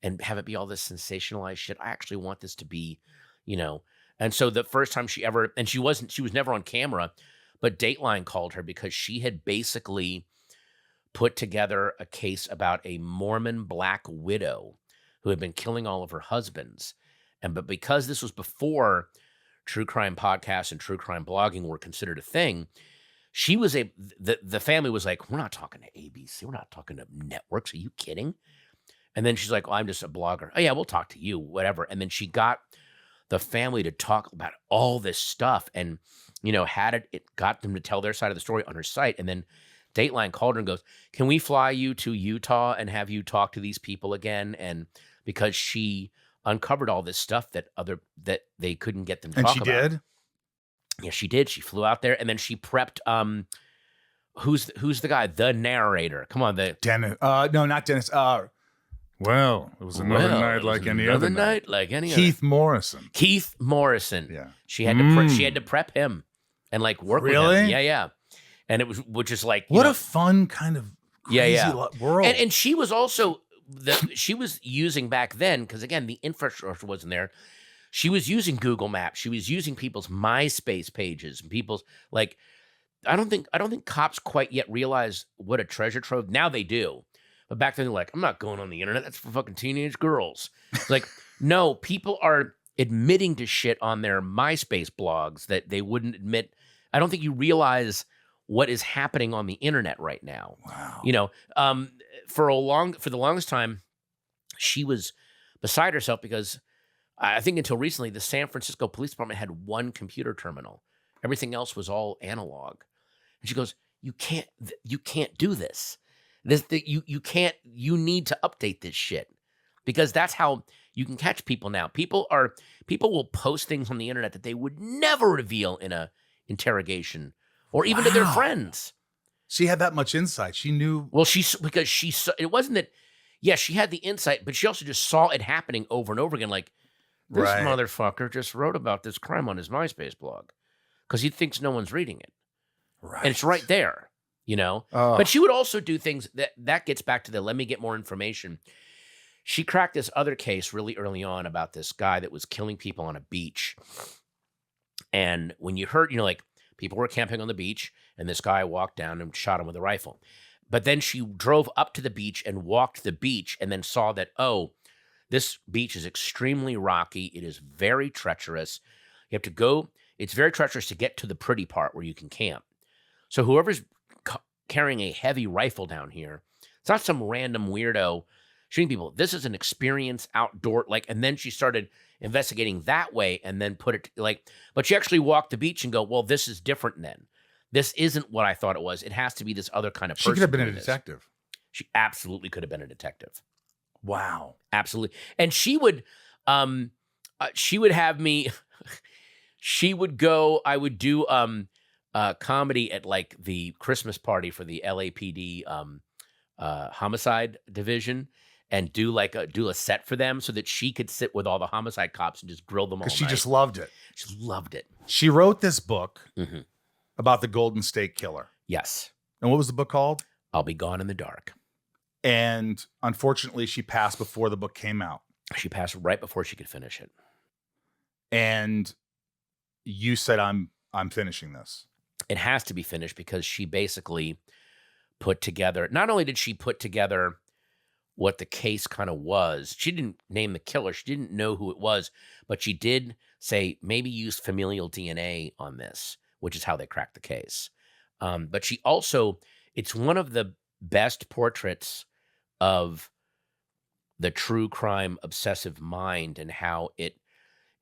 and have it be all this sensationalized shit. I actually want this to be, you know. And so the first time she was never on camera, but Dateline called her because she had basically put together a case about a Mormon black widow who had been killing all of her husbands. But because this was before true crime podcasts and true crime blogging were considered a thing, the family was like, we're not talking to ABC. We're not talking to networks. Are you kidding? And then she's like, I'm just a blogger. Oh yeah, we'll talk to you, whatever. And then she got the family to talk about all this stuff and, you know, it got them to tell their side of the story on her site. And then Dateline called her and goes, can we fly you to Utah and have you talk to these people again? And because she uncovered all this stuff that they couldn't get them to talk about. And she did? Yeah, she did. She flew out there and then she prepped who's the guy? The narrator. Come on, Dennis. No, not Dennis. Well, it was another night like any other night. Like any Keith Morrison. Keith Morrison. Yeah. She had to prep him and like work with him. Yeah. And it was, which is like, what a fun kind of crazy world. And she was also she was using back then, because again, the infrastructure wasn't there. She was using Google Maps. She was using people's MySpace pages and people's like, I don't think cops quite yet realize what a treasure trove. Now they do. But back then they're like, I'm not going on the internet. That's for fucking teenage girls. It's like, no, people are admitting to shit on their MySpace blogs that they wouldn't admit. I don't think you realize what is happening on the internet right now. Wow. You know, for the longest time, she was beside herself because I think until recently, the San Francisco Police Department had one computer terminal. Everything else was all analog. And she goes, you can't do this. You need to update this shit, because that's how you can catch people now. People will post things on the internet that they would never reveal in a interrogation or even to their friends. She had that much insight. She knew. Well, it wasn't that, yes, she had the insight, but she also just saw it happening over and over again. Like, this motherfucker just wrote about this crime on his MySpace blog because he thinks no one's reading it. Right. And it's right there, you know? But she would also do things that gets back to the let me get more information. She cracked this other case really early on about this guy that was killing people on a beach. And when you heard, like, people were camping on the beach and this guy walked down and shot him with a rifle. But then she drove up to the beach and walked the beach and then saw that, this beach is extremely rocky. It is very treacherous. You have to go. It's very treacherous to get to the pretty part where you can camp. So whoever's carrying a heavy rifle down here, it's not some random weirdo shooting people. This is an experienced outdoor, and then she started investigating that way and then put it but she actually walked the beach and go, well, this is different then. This isn't what I thought it was. It has to be this other kind of person. She could have been a detective. She absolutely could have been a detective. Wow. Absolutely. And she would have me, I would do comedy at the Christmas party for the LAPD homicide division and do a set for them so that she could sit with all the homicide cops and just grill them all night. Because she just loved it. She loved it. She wrote this book about the Golden State Killer. Yes. And what was the book called? I'll Be Gone in the Dark. And unfortunately, she passed before the book came out. She passed right before she could finish it. And you said, I'm finishing this. It has to be finished because she basically put together, not only did she put together what the case kind of was, she didn't name the killer, she didn't know who it was, but she did say maybe use familial DNA on this, which is how they cracked the case. But she also, it's one of the best portraits of the true crime obsessive mind and how it,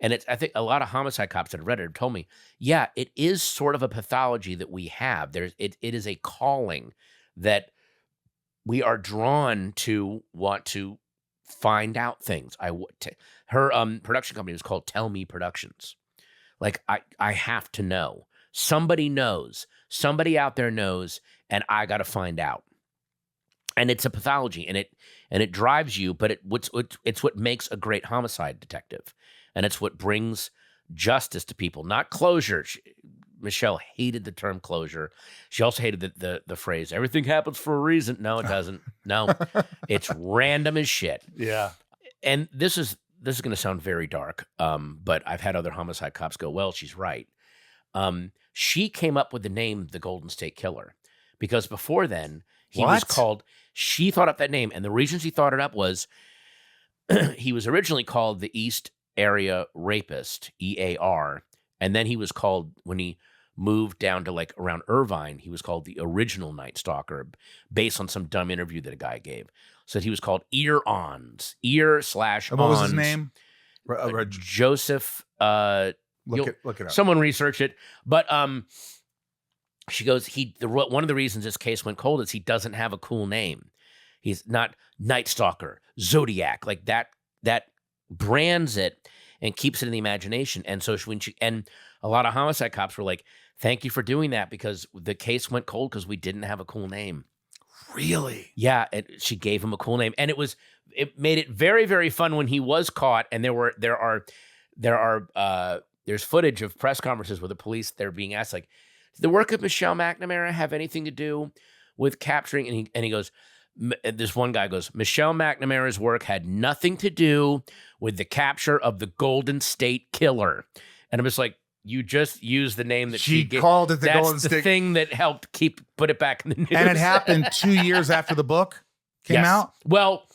and it's, I think a lot of homicide cops that have read it have told me, yeah, it is sort of a pathology that we have. It is a calling that we are drawn to want to find out things. Her production company was called Tell Me Productions. I have to know. Somebody knows. Somebody out there knows, and I got to find out. And it's a pathology, and it drives you, but it's what makes a great homicide detective, and it's what brings justice to people, not closure. Michelle hated the term closure. She also hated the phrase "everything happens for a reason." No, it doesn't. No, it's random as shit. Yeah. And this is going to sound very dark, but I've had other homicide cops go, "Well, she's right." She came up with the name the Golden State Killer because before then he was called. She thought up that name, and the reason she thought it up was he was originally called the East Area Rapist, EAR, and then he was called, when he moved down to around Irvine, he was called the Original Night Stalker, based on some dumb interview that a guy gave. So he was called Ear/Ons. What was his name? Joseph. Look it up. Someone research it, but she goes, one of the reasons this case went cold is he doesn't have a cool name. He's not Night Stalker, Zodiac, that brands it and keeps it in the imagination. And so and a lot of homicide cops were like, thank you for doing that because the case went cold because we didn't have a cool name. Really? Yeah. She gave him a cool name, and it made it very, very fun when he was caught. And there's footage of press conferences where the police, they're being asked did the work of Michelle McNamara have anything to do with capturing? And he goes, this one guy goes, Michelle McNamara's work had nothing to do with the capture of the Golden State Killer. And I'm just like, you just used the name that she called it the Golden State. That's the thing that helped put it back in the news. And it happened 2 years after the book? came Yes. out? Well,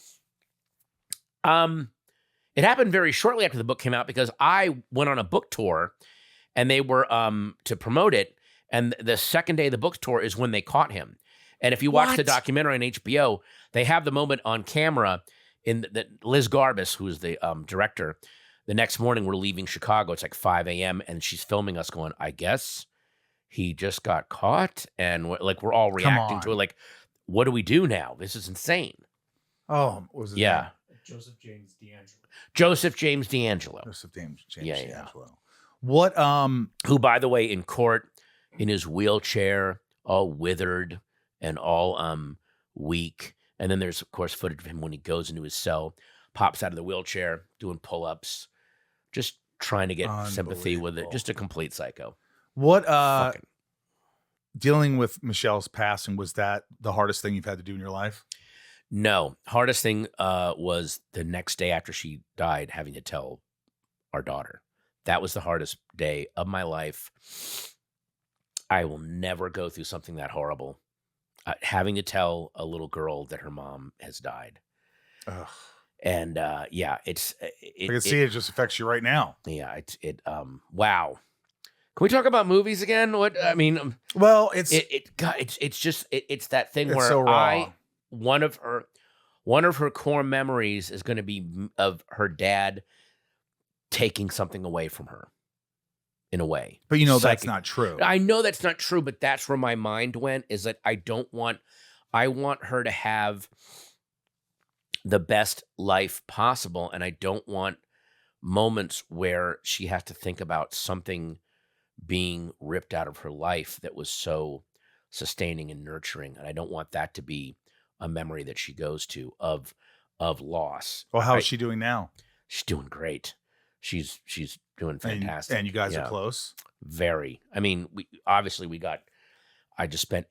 it happened very shortly after the book came out because I went on a book tour and they were to promote it. And the second day of the book tour is when they caught him. And if you watch the What? documentary on HBO, they have the moment on camera in that Liz Garbus, who is the director. The next morning, we're leaving Chicago. It's like 5 a.m. and she's filming us going, I guess he just got caught. And we're all reacting to it. on. Like, what do we do now? This is insane. Oh, what was it? Yeah. Joseph James D'Angelo. Joseph James D'Angelo, Joseph James Yeah. D'Angelo. What? who, by the way, in court, in his wheelchair, all withered and all weak. And then there's, of course, footage of him when he goes into his cell, pops out of the wheelchair, doing pull-ups, just trying to get sympathy with it. Unbelievable. Just a complete psycho. What? Fucking. Dealing with Michelle's passing, was that the hardest thing you've had to do in your life? No, hardest thing was the next day after she died, having to tell our daughter. That was the hardest day of my life. I will never go through something that horrible. Having to tell a little girl that her mom has died. Ugh. And yeah, I can see it just affects you right now. Yeah, wow. Can we talk about movies again? What I mean, Well, it's it's that thing it's where so raw. one of her core memories is going to be of her dad taking something away from her, in a way. But that's Psychic. not true. I know that's not true, but that's where my mind went. Is that I want her to have the best life possible, and I don't want moments where she has to think about something being ripped out of her life that was so sustaining and nurturing, and I don't want that to be a memory that she goes to of loss. Well, how is she doing now? She's doing great. She's doing fantastic. And you guys are close? Very. I mean, I just spent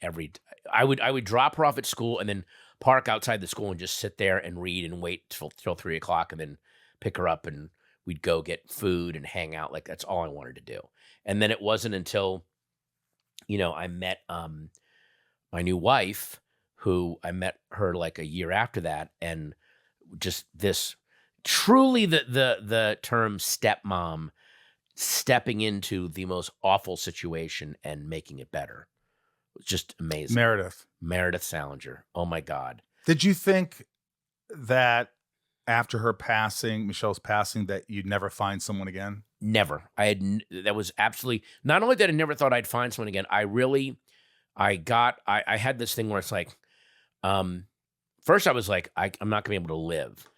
I would drop her off at school and then park outside the school and just sit there and read and wait till 3:00 and then pick her up and we'd go get food and hang out. Like that's all I wanted to do. And then it wasn't until, I met my new wife, who I met her like a year after that, and just this truly the term stepmom stepping into the most awful situation and making it better. It was just amazing. Meredith Salinger. Oh my God. Did you think that after her passing, Michelle's passing, that you'd never find someone again? Never. That was absolutely, not only that I never thought I'd find someone again, I had this thing where it's like, first I was like, I'm not gonna be able to live.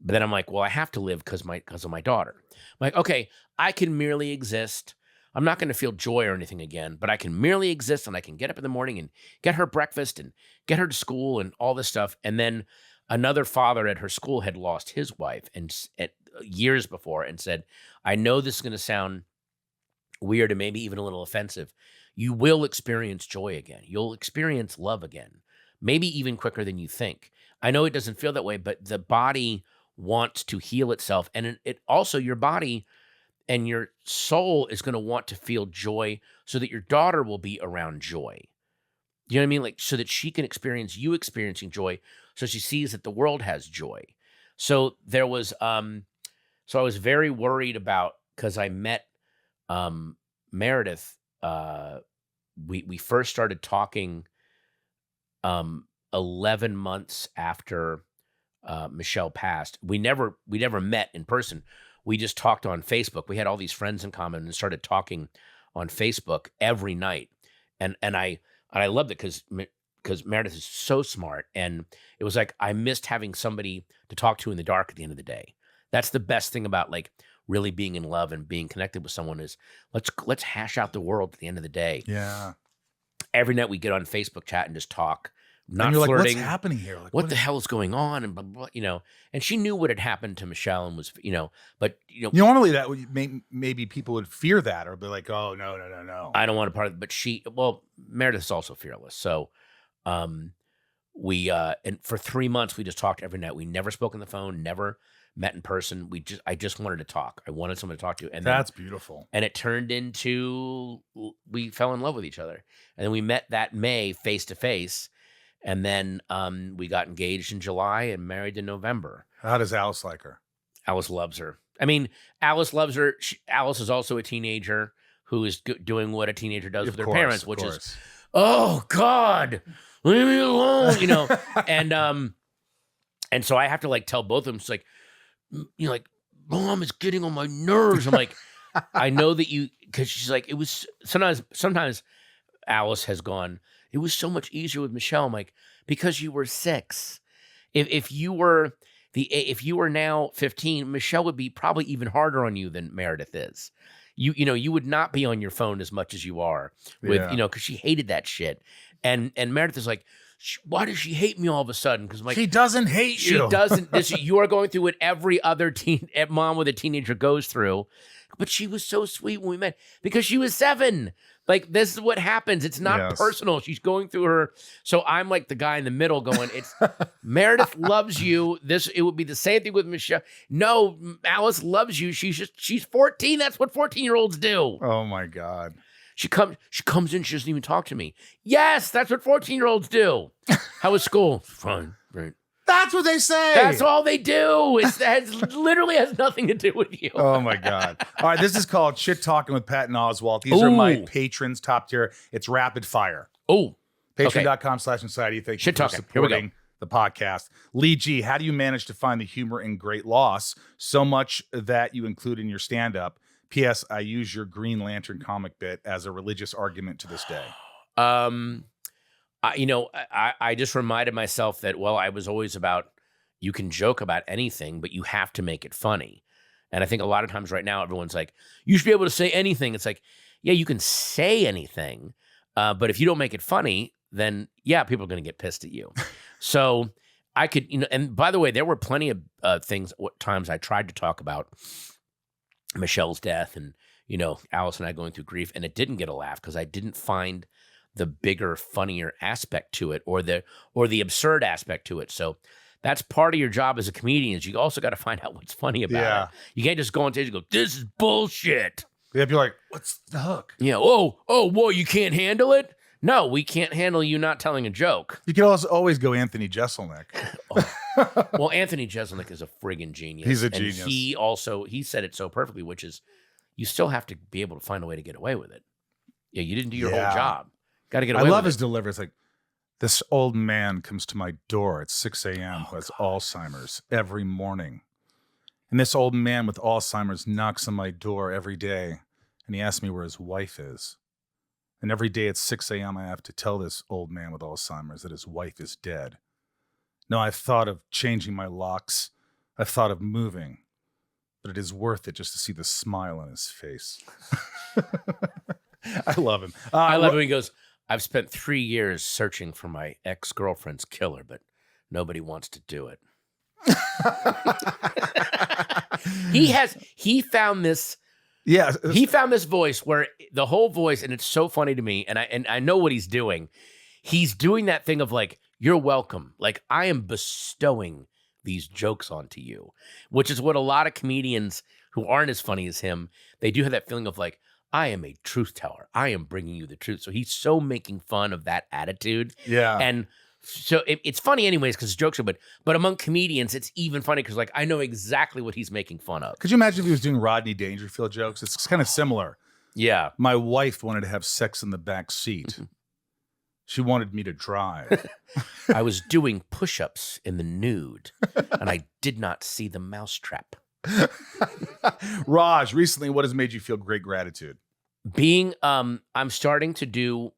But then I'm like, well, I have to live because of my daughter. I'm like, okay, I can merely exist. I'm not going to feel joy or anything again, but I can merely exist and I can get up in the morning and get her breakfast and get her to school and all this stuff. And then another father at her school had lost his wife years before and said, I know this is going to sound weird and maybe even a little offensive. You will experience joy again. You'll experience love again, maybe even quicker than you think. I know it doesn't feel that way, but the body wants to heal itself. And it also, your body and your soul is going to want to feel joy so that your daughter will be around joy. You know what I mean? Like, so that she can experience you experiencing joy, so she sees that the world has joy. So there was, so I was very worried about, because I met Meredith, we first started talking 11 months after Michelle passed. We never met in person. We just talked on Facebook. We had all these friends in common and started talking on Facebook every night. And I loved it because Meredith is so smart. And it was like, I missed having somebody to talk to in the dark at the end of the day. That's the best thing about like really being in love and being connected with someone is let's hash out the world at the end of the day. Yeah. Every night we get on Facebook chat and just talk. Not and you're flirting. like, what's happening here? Like, what the hell is going on? And blah, blah, blah, and she knew what had happened to Michelle and was, but normally that would maybe people would fear that or be like, oh, no. I don't want to part of it. But Meredith's also fearless. So, we, and for 3 months, we just talked every night. We never spoke on the phone, never met in person. I just wanted to talk. I wanted someone to talk to. And that's beautiful. And it turned into, we fell in love with each other. And then we met that May face to face. And then we got engaged in July and married in November. How does Alice like her? Alice loves her. I mean, Alice loves her. Alice is also a teenager who is doing what a teenager does with their parents, which is, oh God, leave me alone, you know. And so I have to like tell both of them, it's like, you know, like, Mom is getting on my nerves. I'm like, I know that you, because she's like, it was sometimes Alice has gone, it was so much easier with Michelle. I'm like, because you were 6. If you were now 15, Michelle would be probably even harder on you than Meredith is. You know, you would not be on your phone as much as you are with, you know, because she hated that shit. And Meredith is like, why does she hate me all of a sudden? Because like, she doesn't hate you. She doesn't. You are going through what every other mom with a teenager goes through. But she was so sweet when we met because she was 7. Like, this is what happens. It's not personal. She's going through her. So I'm like the guy in the middle going, it's Meredith loves you. It would be the same thing with Michelle. No, Alice loves you. She's 14. That's what 14-year-olds do. Oh my God. She comes in, she doesn't even talk to me. Yes, that's what 14-year-olds do. How was school? Fine, great. That's what they say. That's all they do. It literally has nothing to do with you. Oh my God. All right, this is called Shit Talking with Patton Oswalt. These are my patrons, top tier. It's rapid fire. Oh. Patreon.com/Anxiety. Thank you for supporting the podcast. Lee G, how do you manage to find the humor in great loss so much that you include in your stand-up? P.S. I use your Green Lantern comic bit as a religious argument to this day. I just reminded myself that, well, I was always about, you can joke about anything, but you have to make it funny. And I think a lot of times right now, everyone's like, you should be able to say anything. It's like, yeah, you can say anything, but if you don't make it funny, then yeah, people are going to get pissed at you. So I could, and by the way, there were plenty of times I tried to talk about Michelle's death and, Alice and I going through grief, and it didn't get a laugh because I didn't find the bigger, funnier aspect to it or the absurd aspect to it. So that's part of your job as a comedian is you also got to find out what's funny about it. You can't just go on stage and go, this is bullshit. They'd be like, what's the hook? Yeah. Whoa, you can't handle it? No, we can't handle you not telling a joke. You can also always go Anthony Jeselnik. Well, Anthony Jeselnik is a friggin' genius. He's a genius. He said it so perfectly, which is you still have to be able to find a way to get away with it. Yeah, you didn't do your whole job. Got to get away with it. I love his delivery. It's like, this old man comes to my door at 6 a.m. who has Alzheimer's every morning. And this old man with Alzheimer's knocks on my door every day, and he asks me where his wife is. And every day at 6 a.m., I have to tell this old man with Alzheimer's that his wife is dead. No, I've thought of changing my locks. I've thought of moving. But it is worth it just to see the smile on his face. I love him. I love when he goes, I've spent 3 years searching for my ex-girlfriend's killer, but nobody wants to do it. He found this. Yeah, he found this voice where the whole voice, and it's so funny to me, and I know what he's doing. He's doing that thing of like, you're welcome. Like, I am bestowing these jokes onto you, which is what a lot of comedians who aren't as funny as him, they do have that feeling of like, I am a truth teller. I am bringing you the truth. So he's so making fun of that attitude. Yeah. And so it's funny anyways because it's jokes, but among comedians, it's even funny because like I know exactly what he's making fun of. Could you imagine if he was doing Rodney Dangerfield jokes? It's kind of similar. Yeah. My wife wanted to have sex in the back seat. She wanted me to drive. I was doing push-ups in the nude, and I did not see the mousetrap. Raj, recently, what has made you feel great gratitude? I'm starting to do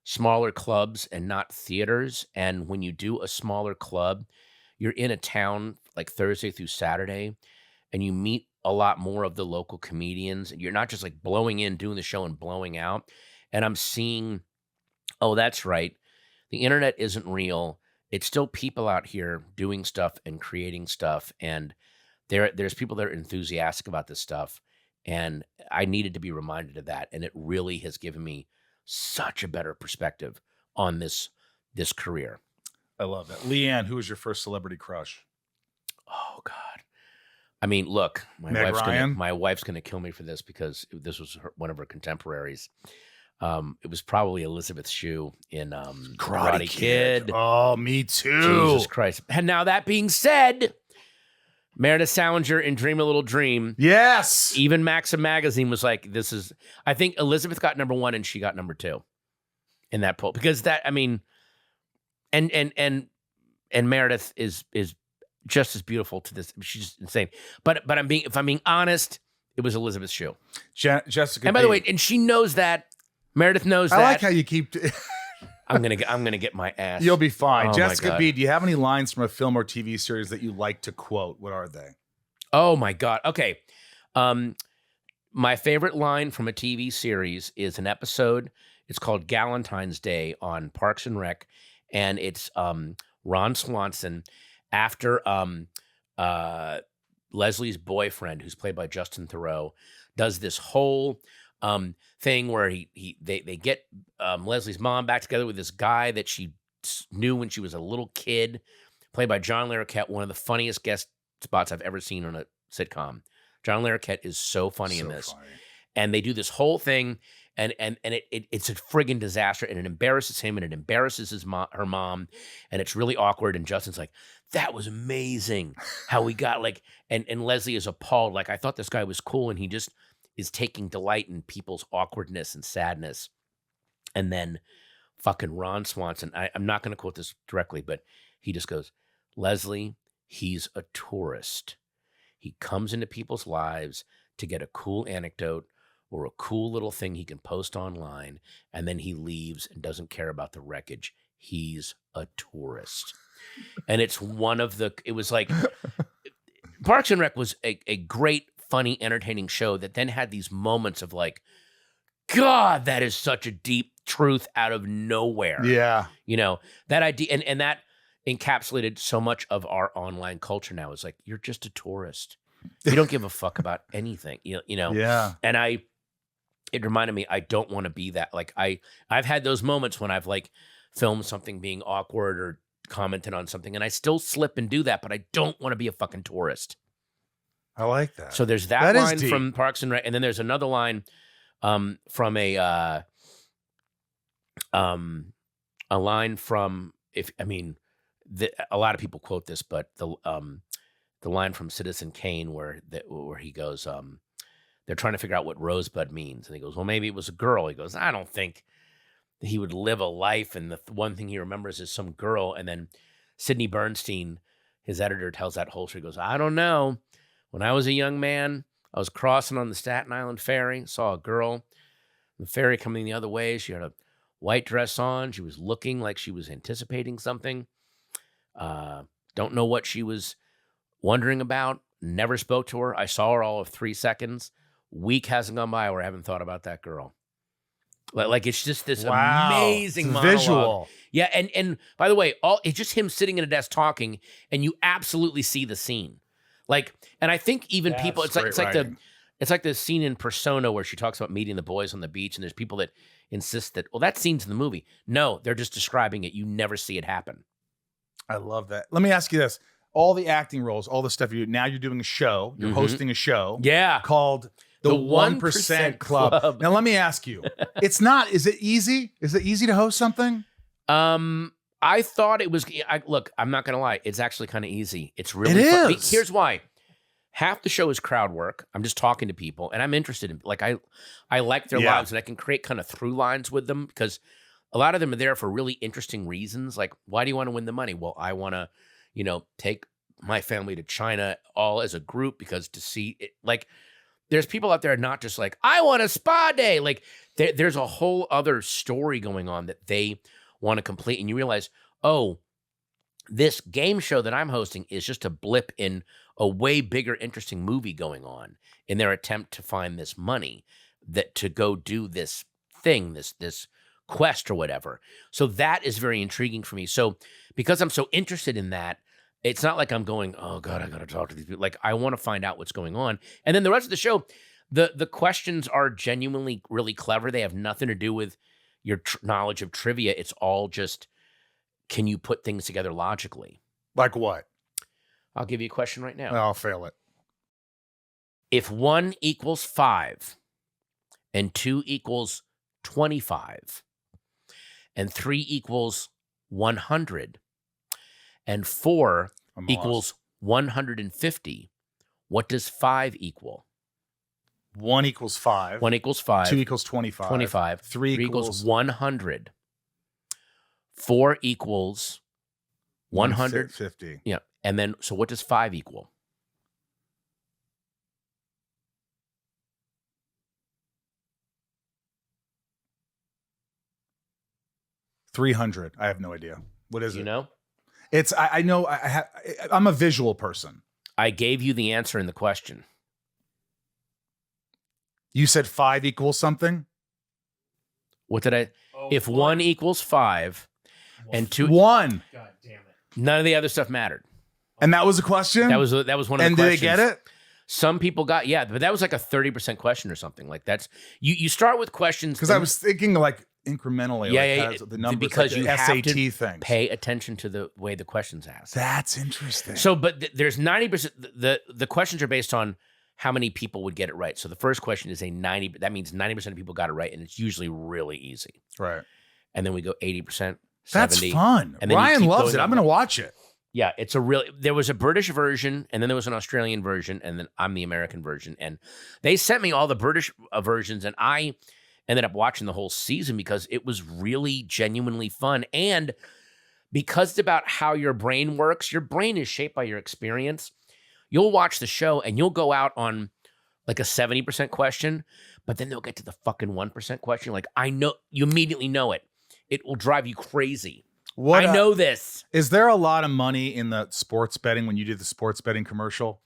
smaller clubs and not theaters. And when you do a smaller club, you're in a town like Thursday through Saturday, and you meet a lot more of the local comedians. And you're not just like blowing in, doing the show and blowing out. And I'm seeing, oh, that's right. The internet isn't real. It's still people out here doing stuff and creating stuff. And there's people that are enthusiastic about this stuff. And I needed to be reminded of that. And it really has given me such a better perspective on this career. I love that. Leanne, who was your first celebrity crush? Oh, God. I mean, look, my wife's going to kill me for this because this was one of her contemporaries. It was probably Elizabeth Shue in Karate Kid. Oh, me too. Jesus Christ. And now that being said, Meredith Salinger in Dream a Little Dream. Yes. Even Maxim Magazine was like, this is, I think Elizabeth got number 1 and she got number 2 in that poll. Because that, I mean, and Meredith is just as beautiful to this. She's just insane. But if I'm being honest, it was Elizabeth Shue. Jessica. And by the way, and she knows that. Meredith knows that. I like how you keep. I'm gonna get my ass. You'll be fine. Oh, Jessica B, do you have any lines from a film or TV series that you like to quote? What are they? Oh my God. Okay. My favorite line from a TV series is an episode. It's called Galentine's Day on Parks and Rec, and it's Ron Swanson after Leslie's boyfriend, who's played by Justin Theroux, does this whole thing where they get Leslie's mom back together with this guy that she knew when she was a little kid, played by John Larroquette, one of the funniest guest spots I've ever seen on a sitcom. John Larroquette is so funny in this. Funny. And they do this whole thing, and it's a friggin' disaster, and it embarrasses him, and it embarrasses her mom, and it's really awkward. And Justin's like, "That was amazing how we got like," and Leslie is appalled, like, "I thought this guy was cool, and he just is taking delight in people's awkwardness and sadness." And then fucking Ron Swanson, I'm not going to quote this directly, but he just goes, "Leslie, he's a tourist. He comes into people's lives to get a cool anecdote or a cool little thing he can post online, and then he leaves and doesn't care about the wreckage. He's a tourist." And it's it was like, Parks and Rec was a great, funny, entertaining show that then had these moments of like, God, that is such a deep truth out of nowhere. Yeah. You know, that idea, and that encapsulated so much of our online culture now. It's like, you're just a tourist. You don't give a fuck about anything, you know? Yeah. And it reminded me, I don't want to be that. Like, I've had those moments when I've like filmed something being awkward or commented on something, and I still slip and do that, but I don't want to be a fucking tourist. I like that. So there's that line from Parks and Rec, and then there's another line from a line from, a lot of people quote this, but the line from Citizen Kane where he goes, they're trying to figure out what rosebud means, and he goes, well, maybe it was a girl. He goes, I don't think that he would live a life, and the one thing he remembers is some girl. And then Sidney Bernstein, his editor, tells that whole story. He goes, I don't know. When I was a young man, I was crossing on the Staten Island ferry, saw a girl, the ferry coming the other way. She had a white dress on. She was looking like she was anticipating something. Don't know what she was wondering about. Never spoke to her. I saw her all of 3 seconds. Week hasn't gone by where I haven't thought about that girl. Like it's just this amazing monologue. Visual. Yeah, and by the way, it's just him sitting at a desk talking, and you absolutely see the scene. Like, and I think even people, it's like the scene in Persona where she talks about meeting the boys on the beach, and there's people that insist that, well, that scene's in the movie. No, they're just describing it. You never see it happen. I love that. Let me ask you this. All the acting roles, all the stuff you do, now you're doing a show, you're hosting a show called The 1% Club. Now, let me ask you, is it easy? Is it easy to host something? I thought it was, look, I'm not going to lie. It's actually kind of easy. It's really It fun. is. Here's why. Half the show is crowd work. I'm just talking to people, and I'm interested in, like, I like their lives, and I can create kind of through lines with them, because a lot of them are there for really interesting reasons. Like, why do you want to win the money? Well, I want to, take my family to China all as a group, because to see it, like, there's people out there not just like, I want a spa day. Like, there's a whole other story going on that they want to complete. And you realize, oh, this game show that I'm hosting is just a blip in a way bigger, interesting movie going on in their attempt to find this money to go do this thing, this quest or whatever. So that is very intriguing for me. So because I'm so interested in that, it's not like I'm going, oh God, I got to talk to these people. Like, I want to find out what's going on. And then the rest of the show, the questions are genuinely really clever. They have nothing to do with your knowledge of trivia. It's all just, can you put things together logically? Like what? I'll give you a question right now. I'll fail it. If 1 equals 5 and 2 equals 25. And 3 equals 100. And 4 I'm equals 150. What does 5 equal? 1 equals 5. 1 equals 5. 2 equals 25. 25. 3 equals 100. 4 equals 100. 150. Yeah. And then, so what does 5 equal? $300. I have no idea. What is it? You know? It's I know I'm a visual person. I gave you the answer in the question. You said 5 equals something? What did I? If 1 equals 5 and 2, 1. God damn it. none of the other stuff mattered. And that was a question? That was one of the questions. And did they get it? Some people got, yeah, but that was like a 30% question or something. Like that's, you start with questions. Because I was thinking like incrementally. Yeah, like, the numbers, because like you the have SAT to things. pay attention to the way the questions asked. That's interesting. So, but there's 90%, the questions are based on how many people would get it right. So the first question is that means 90% of people got it right, and it's usually really easy. Right. And then we go 80%, 70%. That's fun. And then Ryan loves it. I'm going to watch it. Yeah, there was a British version, and then there was an Australian version, and then I'm the American version. And they sent me all the British versions, and I ended up watching the whole season because it was really genuinely fun. And because it's about how your brain works, your brain is shaped by your experience. You'll watch the show, and you'll go out on like a 70% question, but then they'll get to the fucking 1% question. Like, I know, you immediately know it. It will drive you crazy. I know this. Is there a lot of money in the sports betting when you did the sports betting commercial?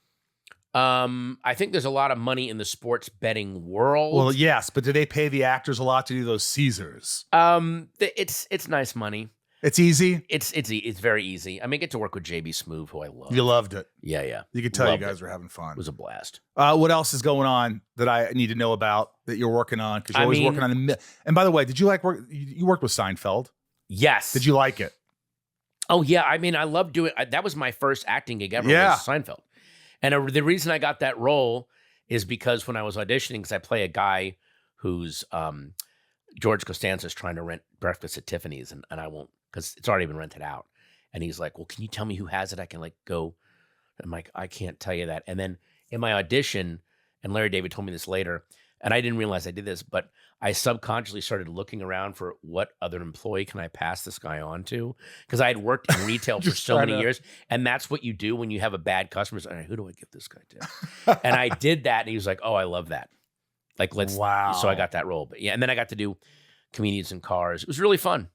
I think there's a lot of money in the sports betting world. Well, yes, but do they pay the actors a lot to do those Caesars? It's nice money. It's easy? It's very easy. I mean, I get to work with JB Smoove, who I love. You loved it. Yeah. You could tell Loved you guys it. were having fun. It was a blast. What else is going on that I need to know about that you're working on? Because you're always working on and by the way, did you like work? You worked with Seinfeld. Yes. Did you like it? Oh, yeah. I mean, I love doing that was my first acting gig ever, Yeah. was Seinfeld. And the reason I got that role is because when I was auditioning, because I play a guy who's George Costanza's trying to rent Breakfast at Tiffany's, and I won't, because it's already been rented out. And he's like, well, can you tell me who has it? I can like go. I'm like, I can't tell you that. And then in my audition, and Larry David told me this later, and I didn't realize I did this, but I subconsciously started looking around for what other employee can I pass this guy on to? Because I had worked in retail for so many years, and that's what you do when you have a bad customer. Like, who do I give this guy to? And I did that, and he was like, oh, I love that. Like, Wow. So I got that role. But yeah, and then I got to do Comedians in Cars. It was really fun.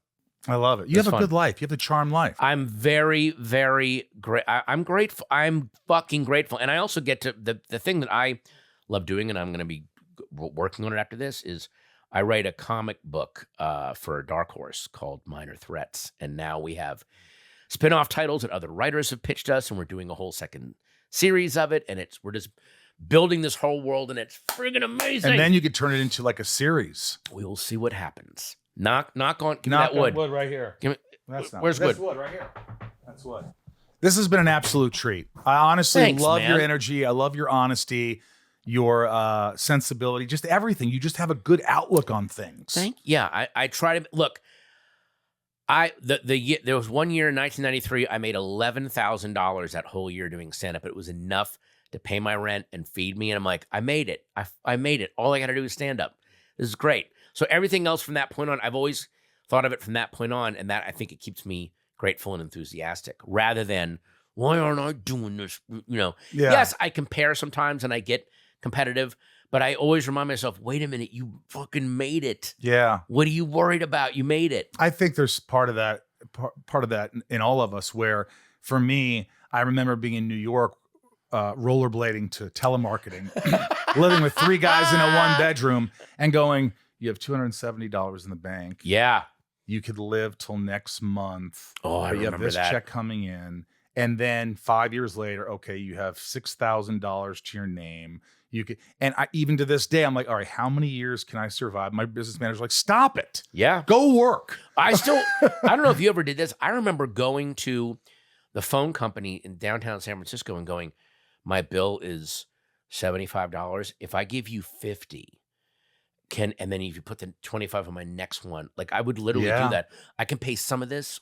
I love it. You have a good life. You have the charm life. I'm very, very great. I'm grateful. I'm fucking grateful. And I also get to the thing that I love doing, and I'm going to be working on it after this, is I write a comic book for Dark Horse called Minor Threats. And now we have spinoff titles that other writers have pitched us, and we're doing a whole second series of it. And we're just building this whole world, and it's friggin' amazing. And then you could turn it into like a series. We will see what happens. Knock on. Give Knock me that wood. on wood right here. Give me. Where's wood? wood right here. That's wood. This has been an absolute treat. I honestly Thanks, love man. your energy. I love your honesty, your sensibility, just everything. You just have a good outlook on things. I try to look. There was one year in 1993 I made $11,000 that whole year doing stand up. It was enough to pay my rent and feed me, and I'm like, I made it. I made it. All I got to do is stand up. This is great. So everything else from that point on, I've always thought of it from that point on, and that I think it keeps me grateful and enthusiastic, rather than why aren't I doing this? Yeah. Yes, I compare sometimes and I get competitive, but I always remind myself, wait a minute, you fucking made it. Yeah. What are you worried about? You made it. I think there's part of that in all of us, where for me, I remember being in New York, rollerblading to telemarketing, living with 3 guys in a 1-bedroom and going, you have $270 in the bank. Yeah. You could live till next month. Oh, I but you have remember this that. check coming in. And then 5 years later, okay, you have $6,000 to your name. You could, and even to this day, I'm like, all right, how many years can I survive? My business manager's like, stop it. Yeah. Go work. I don't know if you ever did this. I remember going to the phone company in downtown San Francisco and going, my bill is $75. If I give you $50, and then if you put the 25 on my next one, like I would literally Yeah. do that. I can pay some of this.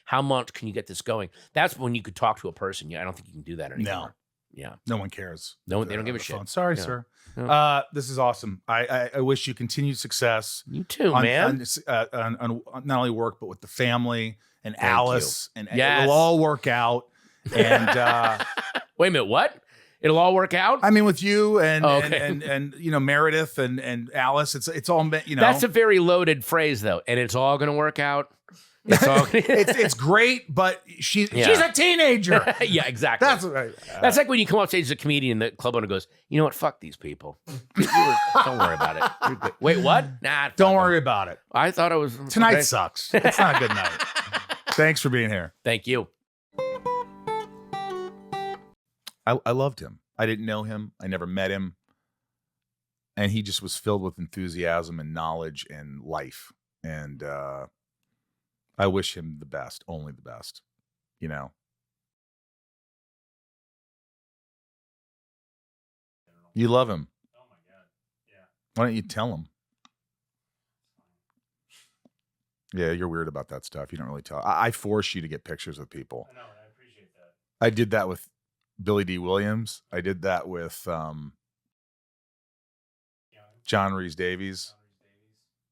How much can you get this going? That's when you could talk to a person. Yeah, I don't think you can do that anymore. Yeah. No one cares. No, they don't give a shit. Phone. Sorry, Yeah. sir. Yeah. This is awesome. I wish you continued success. You too, man. On not only work, but with the family and Thank Alice. you. And Yes. it'll all work out. And wait a minute, what? It'll all work out? I mean, with you and Okay. and you know, Meredith and Alice, it's all meant, you know. That's a very loaded phrase, though. And it's all going to work out. It's all. it's great, but she's a teenager. Yeah, exactly. That's like when you come off stage as a comedian, the club owner goes, "You know what? Fuck these people. Don't worry about it. You're good." Wait, what? Nah, don't worry about it. I thought it was tonight okay. sucks. It's not a good night. Thanks for being here. Thank you. I loved him. I didn't know him. I never met him. And he just was filled with enthusiasm and knowledge and life. And I wish him the best, only the best, you know. You love him. Oh my God. Yeah. Why don't you tell him? Yeah, you're weird about that stuff. You don't really tell. I force you to get pictures with people. I know, and I appreciate that. I did that with Billy D. Williams. I did that with John Rhys Davies.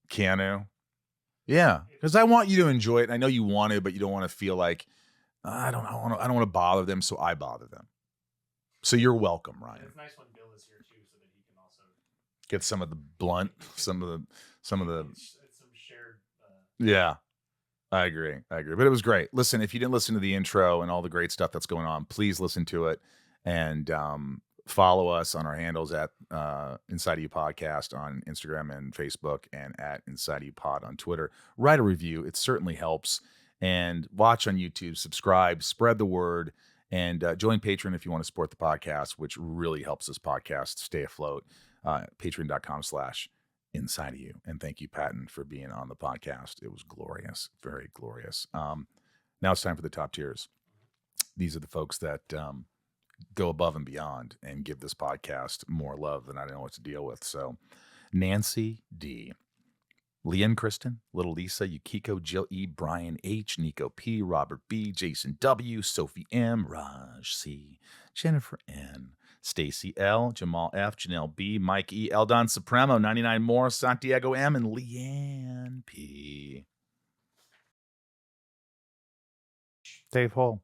Keanu. Yeah, because I want you to enjoy it. I know you want to, but you don't want to feel like I don't want to bother them, so I bother them. So you're welcome, Ryan. It's nice when Bill is here too, so that he can also get some of the blunt, some of the. some shared. Yeah, I agree. But it was great. Listen, if you didn't listen to the intro and all the great stuff that's going on, please listen to it and follow us on our handles at Inside of You Podcast on Instagram and Facebook, and at Inside of You Pod on Twitter. Write a review. It certainly helps. And watch on YouTube, subscribe, spread the word, and join Patreon if you want to support the podcast, which really helps this podcast stay afloat. Patreon.com/Inside of You. And thank you, Patton, for being on the podcast. It was glorious, very glorious. Now it's time for the top tiers. These are the folks that go above and beyond and give this podcast more love than I know what to deal with. So Nancy D, Leanne Kristen, Little Lisa, Yukiko, Jill E, Brian H, Nico P, Robert B, Jason W, Sophie M, Raj C, Jennifer N, Stacy L, Jamal F, Janelle B, Mike E, Eldon Supremo, 99 more, Santiago M, and Leanne P. Dave Hall.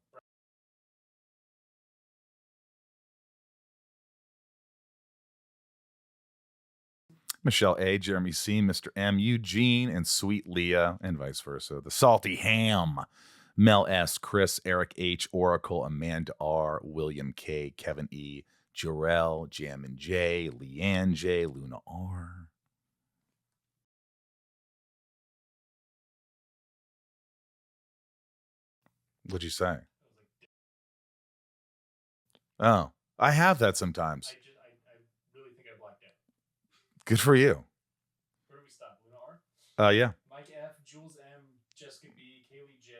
Michelle A, Jeremy C, Mr. M, Eugene, and Sweet Leah, and vice versa. The Salty Ham, Mel S, Chris, Eric H, Oracle, Amanda R, William K, Kevin E, Jarrell, Jam and J, Leanne J, Luna R. What'd you say? Oh, I have that sometimes. I really think I blacked out. Good for you. Where do we stop? Luna R? Yeah. Mike F, Jules M, Jessica B, Kaylee J,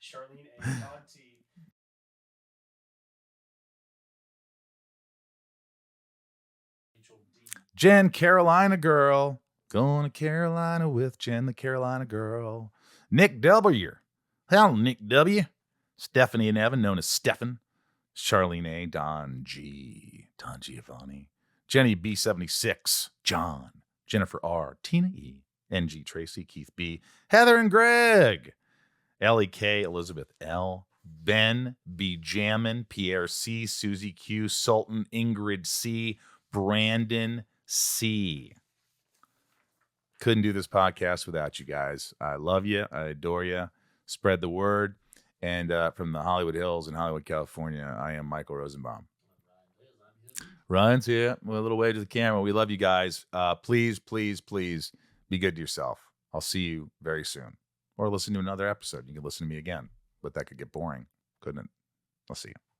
Charlene A, Todd T. Rachel D. Jen, Carolina girl. Going to Carolina with Jen, the Carolina girl. Nick W. Hello, Nick W. Stephanie and Evan, known as Stefan. Charlene A, Don G, Don Giovanni. Jenny B76, John, Jennifer R, Tina E, NG Tracy, Keith B, Heather and Greg, Ellie K, Elizabeth L, Ben B Jammin, Pierre C, Susie Q, Sultan, Ingrid C, Brandon C. Couldn't do this podcast without you guys. I love you. I adore you. Spread the word. And from the Hollywood Hills in Hollywood, California, I am Michael Rosenbaum. Ryan's here with a little wave to the camera. We love you guys. Please, please, please be good to yourself. I'll see you very soon. Or listen to another episode. You can listen to me again, but that could get boring, couldn't it? I'll see you.